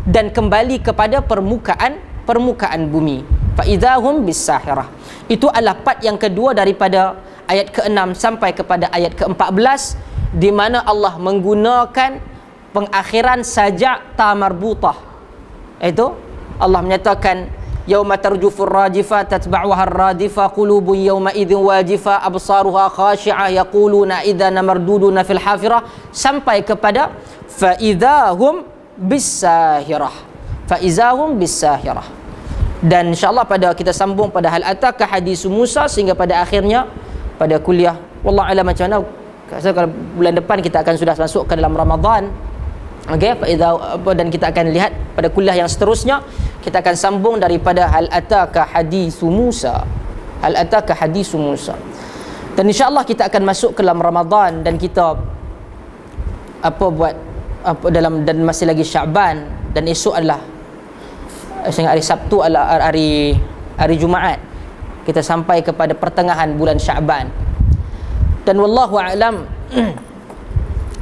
dan kembali kepada permukaan bumi. Fa idahum bisahirah. Itu adalah part yang kedua daripada ayat ke-6 sampai kepada ayat ke-14, di mana Allah menggunakan pengakhiran sajak ta marbutah. Itu Allah menyatakan yauma tarjufur rajifah tatba'uha ar-radifah qulubun yawma idzin wajifah absaruha khashi'ah yaquluna idzana marduduna fil hafirah, sampai kepada fa idzahum bisahirah. Dan insyaAllah kita sambung pada hal ataka hadis Musa sehingga pada akhirnya pada kuliah. Wallahu a'lam macam mana. Kalau bulan depan kita akan sudah masuk ke dalam Ramadan. Okey, dan kita akan lihat pada kuliah yang seterusnya kita akan sambung daripada hal ataka hadis Musa. Dan insya-Allah kita akan masuk ke dalam Ramadan dan kita dan masih lagi Syaban, dan esok adalah sehingga hari Sabtu adalah hari Jumaat. Kita sampai kepada pertengahan bulan Syaban. Dan wallahu a'lam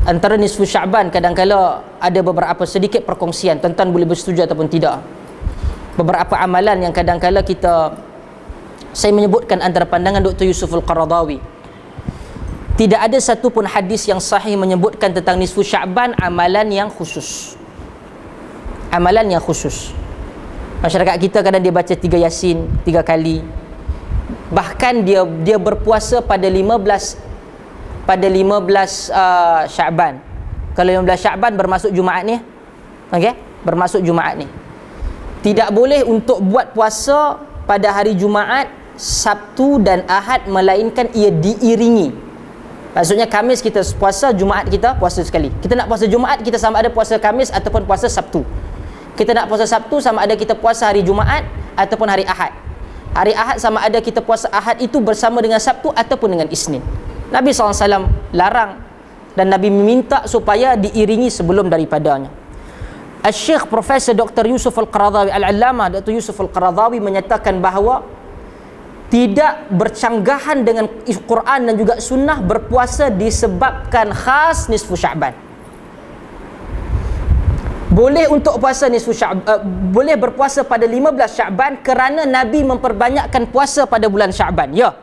antara nisfu Syaban kadang-kala ada beberapa sedikit perkongsian, tuan-tuan boleh bersetuju ataupun tidak. Beberapa amalan yang kadang-kala saya menyebutkan antara pandangan Dr. Yusuf Al-Qaradawi. Tidak ada satu pun hadis yang sahih menyebutkan tentang nisfu Syaban amalan yang khusus. Masyarakat kita kadang dia baca 3 Yasin 3 kali. Bahkan dia berpuasa pada 15 Syaban. Kalau 15 Syaban bermasuk Jumaat ni. Okey? Bermasuk Jumaat ni. Tidak boleh untuk buat puasa pada hari Jumaat, Sabtu dan Ahad, melainkan ia diiringi. Maksudnya Khamis kita puasa, Jumaat kita puasa sekali. Kita nak puasa Jumaat, kita sama ada puasa Khamis ataupun puasa Sabtu. Kita nak puasa Sabtu, sama ada kita puasa hari Jumaat ataupun hari Ahad. Hari Ahad sama ada kita puasa Ahad itu bersama dengan Sabtu ataupun dengan Isnin. Nabi SAW larang dan Nabi meminta supaya diiringi sebelum daripadanya. Al-Syekh Profesor Dr. Yusuf Al-Qaradawi, Al-Allamah Dr. Yusuf Al-Qaradawi menyatakan bahawa tidak bercanggahan dengan Quran dan juga sunnah berpuasa disebabkan khas nisfu Sya'ban. Boleh untuk puasa nisfu Sya'ban, boleh berpuasa pada 15 Sya'ban kerana Nabi memperbanyakkan puasa pada bulan Sya'ban. Ya.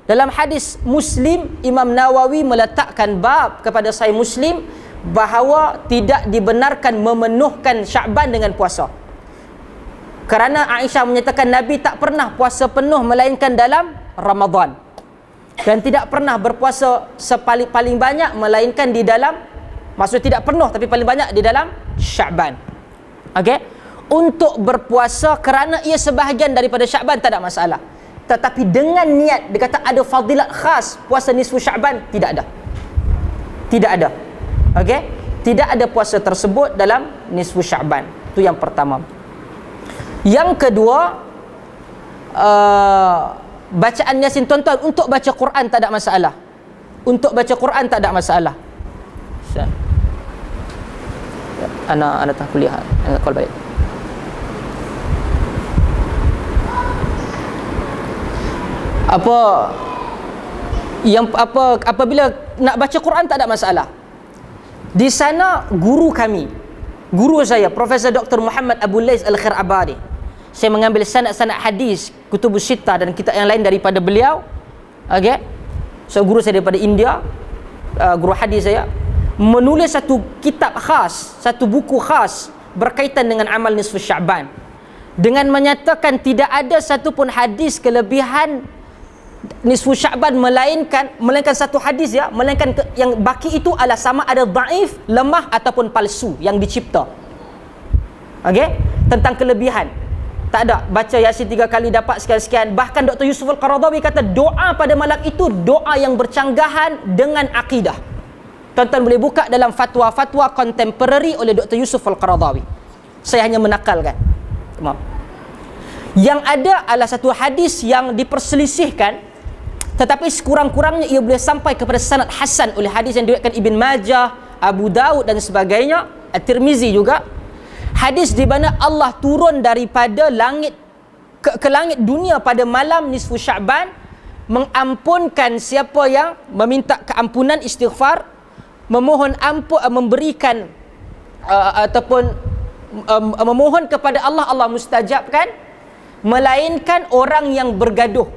Dalam hadis Muslim, Imam Nawawi meletakkan bab kepada Sahih Muslim bahawa tidak dibenarkan memenuhkan Sya'ban dengan puasa. Kerana Aisyah menyatakan Nabi tak pernah puasa penuh melainkan dalam Ramadan. Dan tidak pernah berpuasa paling banyak melainkan di dalam, maksudnya tidak penuh tapi paling banyak di dalam Sya'ban. Okey? Untuk berpuasa kerana ia sebahagian daripada Sya'ban tak ada masalah. Tetapi dengan niat dia kata ada fadilat khas puasa nisfu Sya'ban, tidak ada. Tidak ada. Okey? Tidak ada puasa tersebut dalam nisfu Sya'ban. Itu yang pertama. Yang kedua, bacaan Yasin, tuan-tuan, untuk baca Quran tak ada masalah. Untuk baca Quran tak ada masalah. Ana tak kuliah. Ana call balik. Apabila nak baca Quran tak ada masalah. Di sana guru kami, guru saya Profesor Dr. Muhammad Abu Lais Al-Khirabadi, saya mengambil sanad-sanad hadis Kutubus Sittah dan kitab yang lain daripada beliau. Okey. So guru saya daripada India, guru hadis saya, menulis satu kitab khas, satu buku khas berkaitan dengan amal nisfu Sya'ban, dengan menyatakan tidak ada satu pun hadis kelebihan nisfu Sya'ban melainkan satu hadis, ya, melainkan yang baki itu adalah sama ada dhaif, lemah ataupun palsu yang dicipta. Okey, tentang kelebihan tak ada. Baca Yasin 3 kali dapat sekian-sekian. Bahkan Dr. Yusuf Al-Qaradawi kata doa pada malam itu doa yang bercanggahan dengan akidah. Tuan-tuan boleh buka dalam fatwa-fatwa contemporary oleh Dr. Yusuf Al-Qaradawi. Saya hanya menakalkan. Maaf. Yang ada adalah satu hadis yang diperselisihkan, tetapi sekurang-kurangnya ia boleh sampai kepada sanad hasan oleh hadis yang diriwayatkan Ibn Majah, Abu Daud dan sebagainya, At-Tirmizi juga. Hadis di mana Allah turun daripada langit ke langit dunia pada malam nisfu Sya'ban, mengampunkan siapa yang meminta keampunan, istighfar, memohon ampun, memberikan ataupun memohon kepada Allah, Allah mustajabkan, melainkan orang yang bergaduh,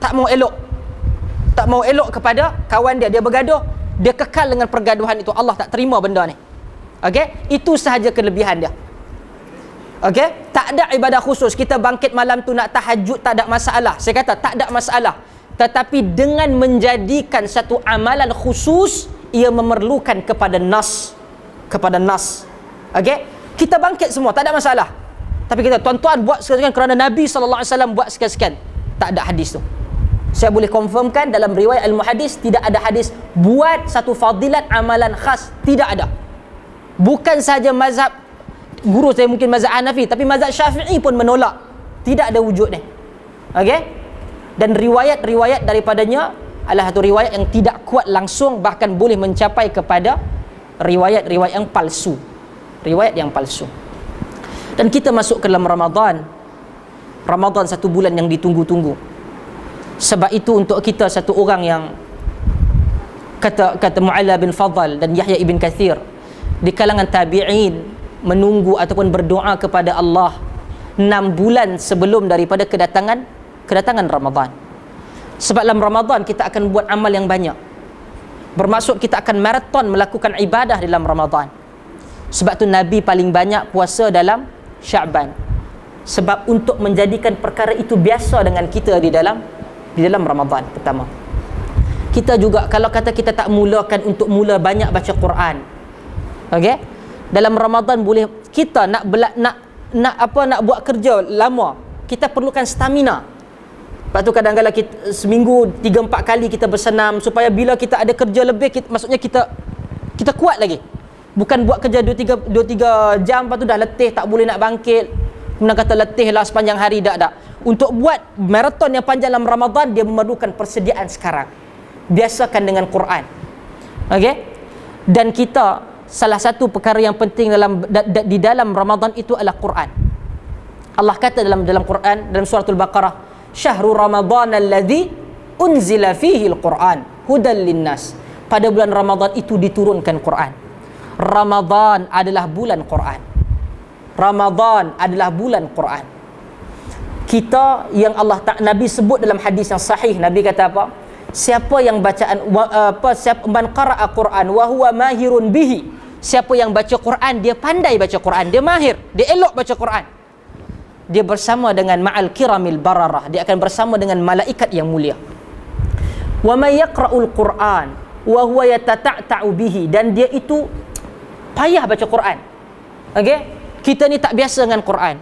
tak mau elok kepada kawan dia, dia bergaduh, dia kekal dengan pergaduhan itu, Allah tak terima benda ni. Okey, itu sahaja kelebihan dia. Okey, tak ada ibadah khusus. Kita bangkit malam tu nak tahajud tak ada masalah. Saya kata tak ada masalah. Tetapi dengan menjadikan satu amalan khusus, ia memerlukan kepada nas. Okey, kita bangkit semua tak ada masalah. Tapi kita tuan-tuan buat sekian-sekian kerana Nabi SAW buat sekian-sekian, tak ada hadis tu. Saya boleh confirmkan dalam riwayat ilmu hadis tidak ada hadis buat satu fadilat amalan khas, tidak ada. Bukan saja mazhab guru saya mungkin mazhab Hanafi, tapi mazhab Syafi'i pun menolak. Tidak ada wujud ni. Okey? Dan riwayat-riwayat daripadanya adalah satu riwayat yang tidak kuat langsung, bahkan boleh mencapai kepada riwayat-riwayat yang palsu. Riwayat yang palsu. Dan kita masuk ke dalam Ramadan. Ramadan satu bulan yang ditunggu-tunggu. Sebab itu untuk kita satu orang yang kata Mu'alla bin Fadl dan Yahya ibn Kathir di kalangan tabi'in menunggu ataupun berdoa kepada Allah 6 bulan sebelum daripada kedatangan Ramadan. Sebab dalam Ramadan kita akan buat amal yang banyak. Bermaksud kita akan maraton melakukan ibadah dalam Ramadan. Sebab tu Nabi paling banyak puasa dalam Sya'ban. Sebab untuk menjadikan perkara itu biasa dengan kita di dalam Ramadan pertama. Kita juga kalau kata kita tak mulakan untuk mula banyak baca Quran. Okey? Dalam Ramadan boleh kita nak buat kerja lama, kita perlukan stamina. Lepas tu kadang-kadang kita seminggu 3-4 kali kita bersenam supaya bila kita ada kerja lebih maksudnya kita kuat lagi. Bukan buat kerja 2-3 jam lepas tu dah letih, tak boleh nak bangkit. Kemudian kata letih lah sepanjang hari, tak. Untuk buat maraton yang panjang dalam Ramadan dia memerlukan persediaan sekarang. Biasakan dengan Quran. Okey? Dan kita salah satu perkara yang penting di dalam Ramadan itu adalah Quran. Allah kata dalam Quran, dalam surah Al-Baqarah, syahrul ramadan alladzi unzila fihi al-Quran hudan linnas. Pada bulan Ramadan itu diturunkan Quran. Ramadan adalah bulan Quran. Ramadan adalah bulan Quran. Kita yang Nabi sebut dalam hadis yang sahih, Nabi kata apa? Siapa yang bacaan siapa man qara'a Quran wa huwa mahirun bihi. Siapa yang baca Quran, dia pandai baca Quran, dia mahir, dia elok baca Quran. Dia bersama dengan ma'al kiramil bararah, dia akan bersama dengan malaikat yang mulia. Wa may yaqra'ul Quran wa huwa yatata'u bihi, dan dia itu payah baca Quran. Okey? Kita ni tak biasa dengan Quran.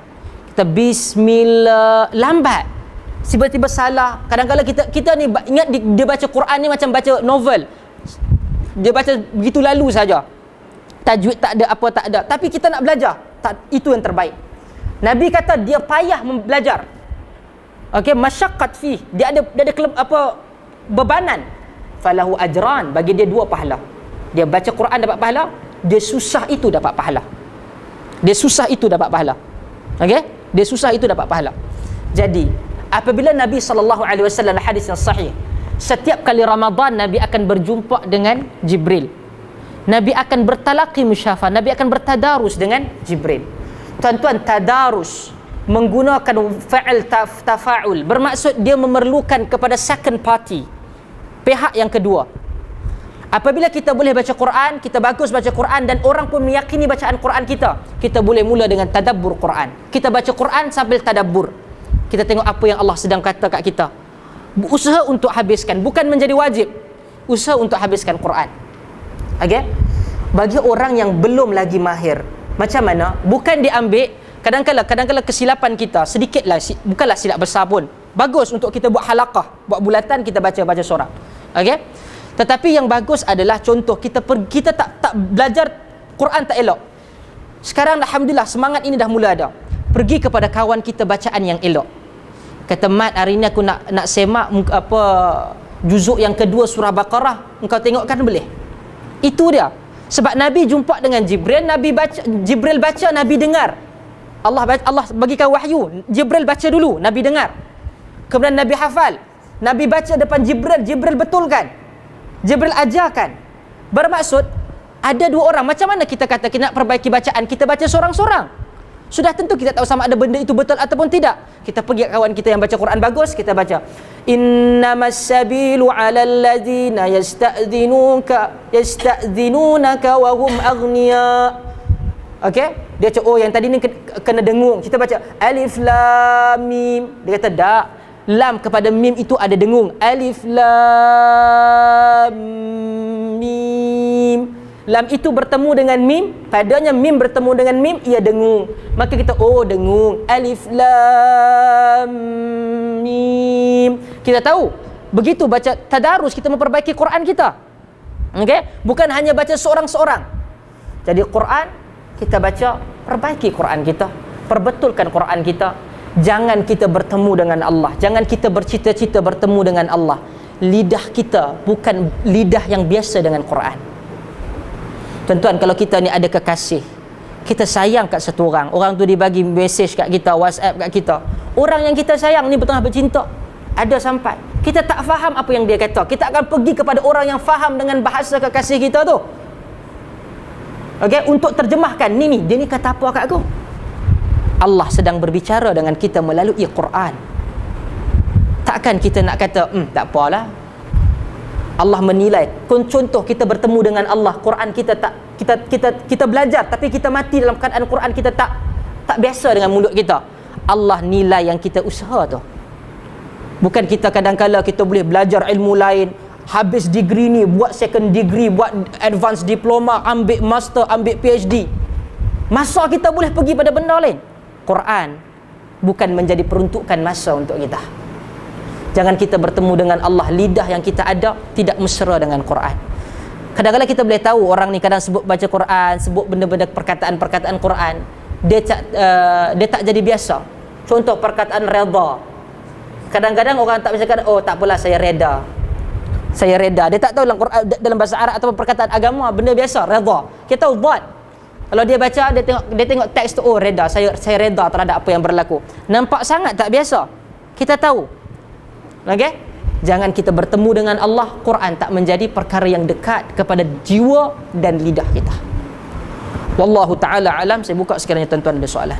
Kita bismillah lambat. Tiba-tiba salah. Kadang-kadang kita ni ingat dia baca Quran ni macam baca novel. Dia baca begitu lalu saja. Tajwid tak ada, apa tak ada. Tapi kita nak belajar. Tak, itu yang terbaik. Nabi kata dia payah belajar. Okey, masyaqqat fi. Dia ada bebanan. Falahu ajran, bagi dia 2 pahala. Dia baca Quran dapat pahala, dia susah itu dapat pahala. Dia susah itu dapat pahala. Okey? Dia susah itu dapat pahala. Jadi, apabila Nabi SAW hadis yang sahih, setiap kali Ramadan Nabi akan berjumpa dengan Jibril. Nabi akan bertalaqi musyafah, Nabi akan bertadarus dengan Jibril. Tuan-tuan, tadarus menggunakan fa'il tafa'ul, bermaksud dia memerlukan kepada second party, pihak yang kedua. Apabila kita boleh baca Quran, kita bagus baca Quran dan orang pun meyakini bacaan Quran kita boleh mula dengan tadabbur Quran. Kita baca Quran sambil tadabbur. Kita tengok apa yang Allah sedang kata kat kita. Usaha untuk habiskan, bukan menjadi wajib. Usaha untuk habiskan Quran. Okey? Bagi orang yang belum lagi mahir, macam mana? Bukan diambil, kadang-kadang kesilapan kita sedikitlah, bukanlah silap besar pun. Bagus untuk kita buat halaqah, buat bulatan kita baca seorang. Okey? Tetapi yang bagus adalah contoh kita tak belajar Quran tak elok. Sekarang alhamdulillah semangat ini dah mula ada. Pergi kepada kawan kita bacaan yang elok. Kata, "Mat, hari ni aku nak semak juzuk yang kedua surah Baqarah. Engkau tengokkan boleh?" Itu dia. Sebab Nabi jumpa dengan Jibril, Jibril baca, Nabi dengar. Allah bagikan wahyu, Jibril baca dulu, Nabi dengar. Kemudian Nabi hafal, Nabi baca depan Jibril betulkan, Jibril ajarkan. Bermaksud ada 2 orang. Macam mana kita kata kita nak perbaiki bacaan, kita baca seorang-seorang, sudah tentu kita tahu sama ada benda itu betul ataupun tidak. Kita pergi ke kawan kita yang baca Quran bagus, kita baca, "Innamas sabilu 'alal ladzina yasta'dzinunaka wa hum aghniya." Okey? Dia cakap, oh yang tadi ni kena dengung. Kita baca alif lam mim. Dia kata tak. Lam kepada mim itu ada dengung. Alif lam mim. Lam itu bertemu dengan mim, padanya mim bertemu dengan mim, ia dengung. Maka kita dengung. Alif lam mim. Kita tahu. Begitu baca tadarus, kita memperbaiki Quran kita. Okey? Bukan hanya baca seorang-seorang. Jadi Quran kita baca, perbaiki Quran kita, perbetulkan Quran kita. Jangan kita bertemu dengan Allah, jangan kita bercita-cita bertemu dengan Allah. Lidah kita bukan lidah yang biasa dengan Quran. Tuan-tuan, kalau kita ni ada kekasih, kita sayang kat satu orang, orang tu dibagi mesej kat kita, WhatsApp kat kita, orang yang kita sayang ni bertengah bercinta, ada sampai kita tak faham apa yang dia kata, kita akan pergi kepada orang yang faham dengan bahasa kekasih kita tu. Okey, untuk terjemahkan ni dia ni kata apa kat aku. Allah sedang berbicara dengan kita melalui Quran. Takkan kita nak kata tak apalah, Allah menilai. Contoh kita bertemu dengan Allah, Quran kita tak kita belajar tapi kita mati dalam keadaan Quran kita tak biasa dengan mulut kita. Allah nilai yang kita usaha tu. Bukan kita kadang-kala kita boleh belajar ilmu lain, habis degree ni, buat second degree, buat advanced diploma, ambil master, ambil PhD. Masa kita boleh pergi pada benda lain. Quran bukan menjadi peruntukan masa untuk kita. Jangan kita bertemu dengan Allah, lidah yang kita ada tidak mesra dengan Quran. Kadang-kadang kita boleh tahu orang ni kadang sebut baca Quran, sebut benda-benda perkataan-perkataan Quran, dia tak jadi biasa. Contoh perkataan redha. Kadang-kadang orang tak bisa kata, oh tak apalah saya reda. Saya reda. Dia tak tahu dalam bahasa Arab atau perkataan agama benda biasa redha. Kita tahu dhat. Kalau dia baca, dia tengok teks tu, oh reda, saya reda terhadap apa yang berlaku. Nampak sangat tak biasa. Kita tahu Okey? Jangan kita bertemu dengan Allah, Quran tak menjadi perkara yang dekat kepada jiwa dan lidah kita. Wallahu taala alam. Saya buka sekiranya tuan-tuan ada soalan.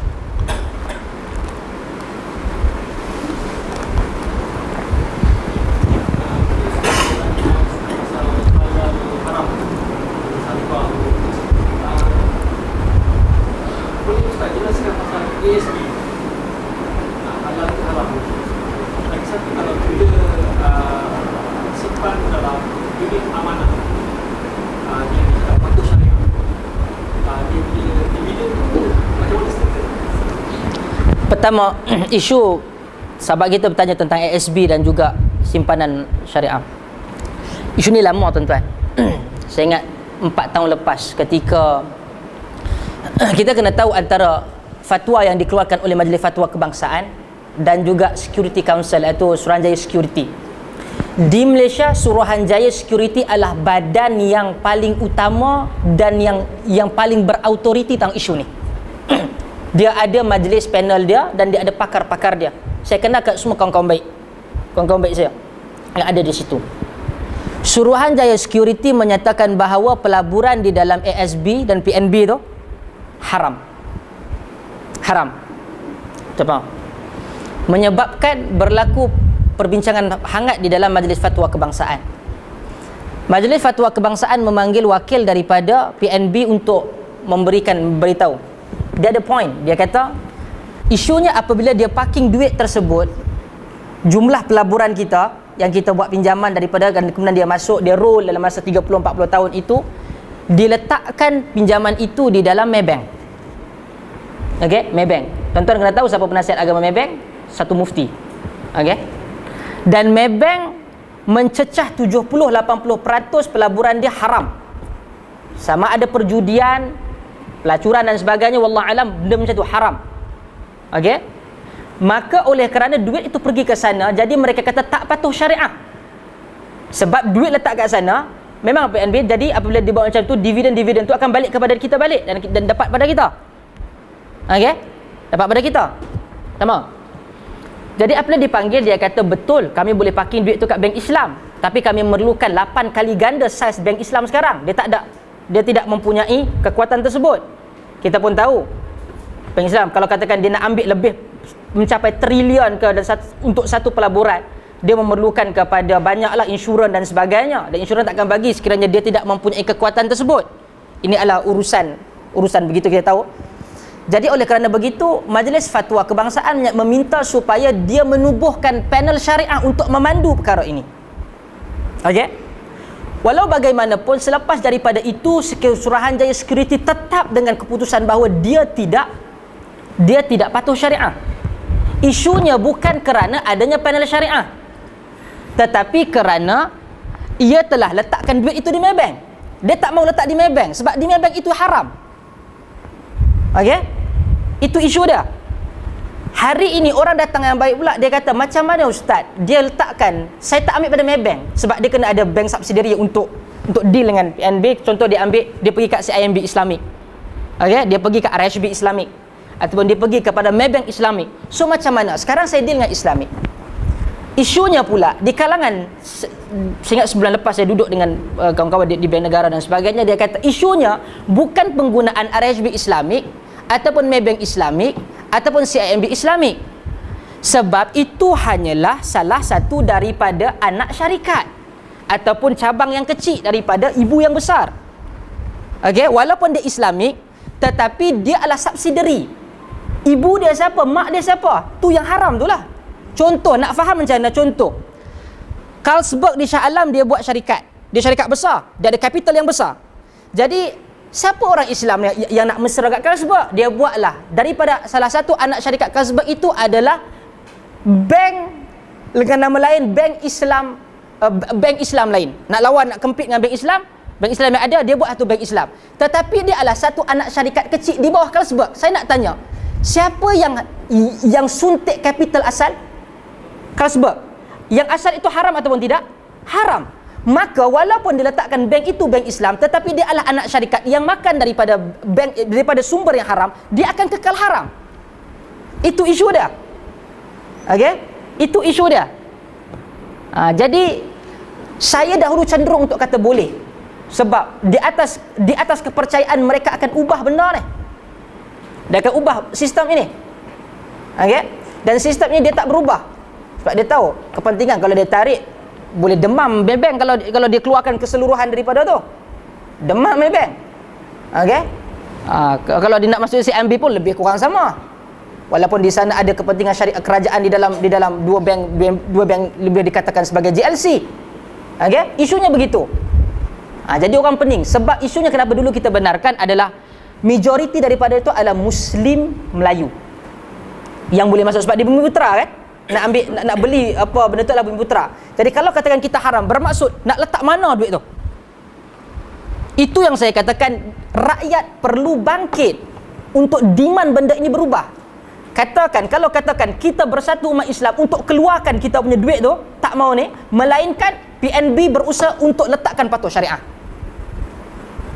Pertama, isu sahabat kita bertanya tentang ASB dan juga simpanan syariah. Isu ni lama tuan-tuan. Saya ingat 4 tahun lepas ketika kita kena tahu antara fatwa yang dikeluarkan oleh Majlis Fatwa Kebangsaan dan juga Security Council iaitu Suruhanjaya Security. Di Malaysia, Suruhanjaya Security adalah badan yang paling utama dan yang paling berautoriti tentang isu ni. Dia ada majlis panel dia dan dia ada pakar-pakar dia. Saya kenal kat semua kawan-kawan baik. Kawan-kawan baik saya yang ada di situ. Suruhanjaya Security menyatakan bahawa pelaburan di dalam ASB dan PNB tu haram. Haram. Cepat. Menyebabkan berlaku perbincangan hangat di dalam Majlis Fatwa Kebangsaan. Majlis Fatwa Kebangsaan memanggil wakil daripada PNB untuk beritahu. Dia ada point. Dia kata isunya apabila dia parking duit tersebut, jumlah pelaburan kita yang kita buat pinjaman daripada dan kemudian dia masuk, dia roll dalam masa 30-40 tahun itu, diletakkan pinjaman itu di dalam Maybank. Okey, Maybank. Tuan-tuan kena tahu siapa penasihat agama Maybank? Satu mufti. Okey. Dan Maybank mencecah 70-80% pelaburan dia haram. Sama ada perjudian, pelacuran dan sebagainya, wallahu alam, benda macam tu haram. Okey? Maka oleh kerana duit itu pergi ke sana, jadi mereka kata tak patuh syariah. Sebab duit letak kat sana, memang PNB, jadi apabila dibawa macam tu, dividen-dividen tu akan balik kepada kita balik dan dapat pada kita. Okey? Dapat pada kita. Sama. Jadi apabila dipanggil, dia kata betul, kami boleh parking duit tu kat bank Islam, tapi kami memerlukan 8 kali ganda saiz bank Islam sekarang. Dia tidak mempunyai kekuatan tersebut. Kita pun tahu bank Islam kalau katakan dia nak ambil lebih mencapai trilion untuk satu pelaburan, dia memerlukan kepada banyaklah insurans dan sebagainya, dan insurans takkan bagi sekiranya dia tidak mempunyai kekuatan tersebut. Ini adalah urusan begitu kita tahu. Jadi oleh kerana begitu, Majlis Fatwa Kebangsaan meminta supaya dia menubuhkan panel syariah untuk memandu perkara ini. Okey? Walau bagaimanapun, selepas daripada itu, Suruhanjaya Security tetap dengan keputusan bahawa dia tidak patuh syariah. Isunya bukan kerana adanya panel syariah, tetapi kerana ia telah letakkan duit itu di Maybank. Dia tak mau letak di Maybank sebab di Maybank itu haram. Okey? Itu isu dia. Hari ini orang datang yang baik pula, dia kata macam mana ustaz, dia letakkan, saya tak ambil pada Maybank sebab dia kena ada bank subsidiary untuk deal dengan PNB. Contoh dia pergi kat CIMB Islamic. Okey, dia pergi kat RHB Islamic ataupun dia pergi kepada Maybank Islamic. So macam mana? Sekarang saya deal dengan Islamic. Isunya pula di kalangan, saya ingat sebulan lepas saya duduk dengan kawan-kawan di Bank Negara dan sebagainya, dia kata isunya bukan penggunaan RHB Islamic ataupun Maybank Islamic ataupun CIMB Islamic, sebab itu hanyalah salah satu daripada anak syarikat ataupun cabang yang kecil daripada ibu yang besar. Okey, walaupun dia Islamic tetapi dia adalah subsidiary. Ibu dia siapa, mak dia siapa, tu yang haram tu lah. Contoh, nak faham macam mana contoh, Carlsberg di Shah Alam dia buat syarikat, dia syarikat besar, dia ada kapital yang besar. Jadi siapa orang Islam yang nak mesra kat Carlsberg? Dia buatlah daripada salah satu anak syarikat Carlsberg itu adalah bank dengan nama lain, bank Islam lain. Nak lawan, nak compete dengan bank Islam yang ada, dia buat satu bank Islam. Tetapi dia adalah satu anak syarikat kecil di bawah Carlsberg. Saya nak tanya, siapa yang suntik kapital asal Carlsberg? Yang asal itu haram ataupun tidak? Haram. Maka walaupun diletakkan bank itu bank Islam, tetapi dia adalah anak syarikat yang makan daripada sumber yang haram, dia akan kekal haram. Itu isu dia. Okey? Itu isu dia. Jadi saya dahulu cenderung untuk kata boleh, sebab di atas kepercayaan mereka akan ubah benda ni. Dia akan ubah sistem ini. Okey? Dan sistem ini dia tak berubah. Sebab dia tahu kepentingan, kalau dia tarik boleh demam bank kalau dia keluarkan keseluruhan daripada tu. Demam bank. Okey? Kalau dia nak masuk CMB pun lebih kurang sama. Walaupun di sana ada kepentingan syariah kerajaan di dalam dua bank lebih dikatakan sebagai GLC. Okey? Isunya begitu. Jadi orang pening. Sebab isunya kenapa dulu kita benarkan adalah majoriti daripada itu adalah Muslim Melayu yang boleh masuk, sebab dia Bumiputera kan, nak beli apa benda tu adalah Bumiputera. Jadi kalau katakan kita haram, bermaksud nak letak mana duit tu? Itu yang saya katakan, rakyat perlu bangkit untuk demand benda ini berubah. Kalau katakan kita bersatu umat Islam untuk keluarkan kita punya duit tu, tak mau ni, melainkan PNB berusaha untuk letakkan patuh syariah.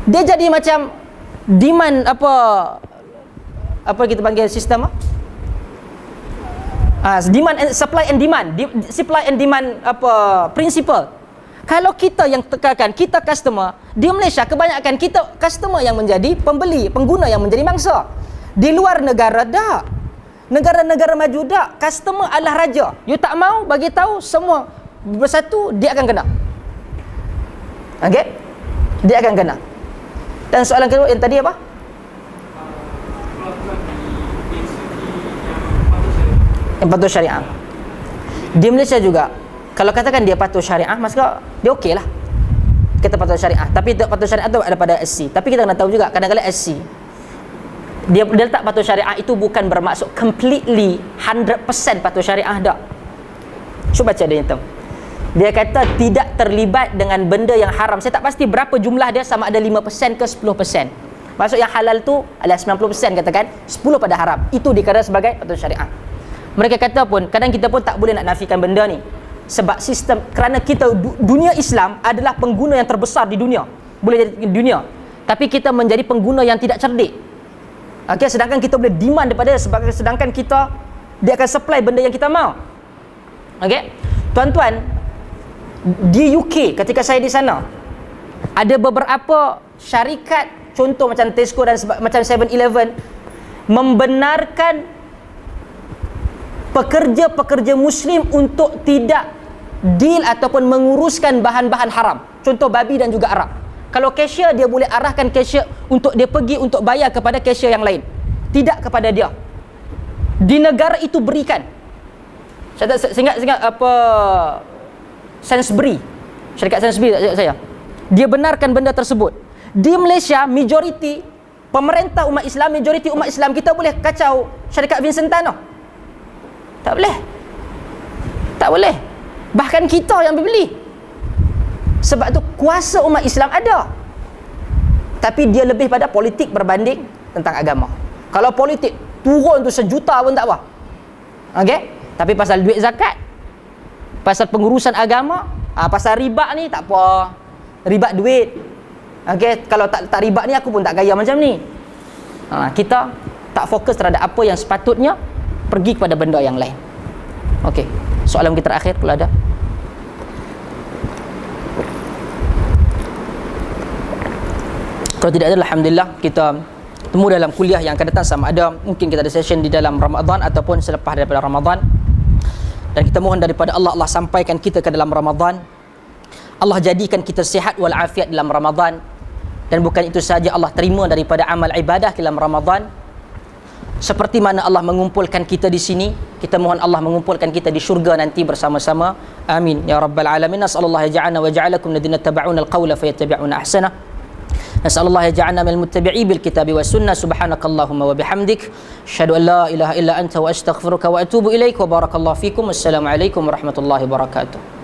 Dia jadi macam demand apa kita panggil sistem supply and demand principle. Kalau kita yang tekankan, kita customer di Malaysia, kebanyakan kita customer yang menjadi pembeli, pengguna yang menjadi mangsa. Di luar negara dak, negara-negara maju dak, customer adalah raja. You tak mau bagi tahu semua bersatu, dia akan kena. Okey, dia akan kena. Dan soalan kedua yang tadi apa? Yang patuh syariah. Di Malaysia juga, kalau katakan dia patuh syariah, maka dia okey lah, kita patuh syariah. Tapi patuh syariah tu ada pada SC. Tapi kita kena tahu juga, kadang-kadang SC dia letak patuh syariah itu bukan bermaksud completely 100% patuh syariah dak. Cuba baca dia tu. Dia kata tidak terlibat dengan benda yang haram. Saya tak pasti berapa jumlah dia, sama ada 5% ke 10%. Maksud yang halal tu adalah 90% katakan, 10 pada haram. Itu dikira sebagai patuh syariah. Mereka kata pun, kadang kita pun tak boleh nak nafikan benda ni. Sebab sistem, kerana kita dunia Islam adalah pengguna yang terbesar di dunia. Boleh jadi di dunia. Tapi kita menjadi pengguna yang tidak cerdik. Okey, sedangkan kita boleh demand daripada, sedangkan kita, dia akan supply benda yang kita mau. Okey, tuan-tuan, di UK ketika saya di sana, ada beberapa syarikat, contoh macam Tesco dan macam 7-Eleven, membenarkan pekerja-pekerja Muslim untuk tidak deal ataupun menguruskan bahan-bahan haram, contoh babi dan juga arak. Kalau cashier, dia boleh arahkan cashier untuk dia pergi untuk bayar kepada cashier yang lain, tidak kepada dia. Di negara itu berikan. Saya ingat apa, Sainsbury, syarikat Sainsbury saya, dia benarkan benda tersebut. Di Malaysia, majoriti pemerintah umat Islam, majoriti umat Islam, kita boleh kacau syarikat Vincent Tan. Tak boleh. Tak boleh. Bahkan kita yang beli. Sebab tu kuasa umat Islam ada. Tapi dia lebih pada politik berbanding tentang agama. Kalau politik turun tu 1 juta pun tak apa. Okey? Tapi pasal duit zakat, pasal pengurusan agama, pasal riba ni tak apa. Riba duit. Okey, kalau tak riba ni aku pun tak gaya macam ni. Kita tak fokus terhadap apa yang sepatutnya, pergi kepada benda yang lain. Okey, soalan kita terakhir kalau ada. Kalau tidak ada, alhamdulillah, kita temu dalam kuliah yang akan datang, sama ada mungkin kita ada session di dalam Ramadan ataupun selepas daripada Ramadan. Dan kita mohon daripada Allah, Allah sampaikan kita ke dalam Ramadan. Allah jadikan kita sihat wal afiat dalam Ramadan. Dan bukan itu saja, Allah terima daripada amal ibadah dalam Ramadan. Seperti mana Allah mengumpulkan kita di sini, kita mohon Allah mengumpulkan kita di syurga nanti bersama-sama. Amin ya rabbal alamin. Nasallallahu yaj'alna wa ja'alakum ladina tabauuna alqawla fayattabi'una ahsana. Nasallallahu yaj'alna minal muttabi'i bil kitabi was sunnah. Subhanakallahumma wa bihamdik, asyhadu an la ilaha illa anta wa astaghfiruka wa atubu ilaik. Wa barakallahu fikum. Wassalamu alaikum warahmatullahi wabarakatuh.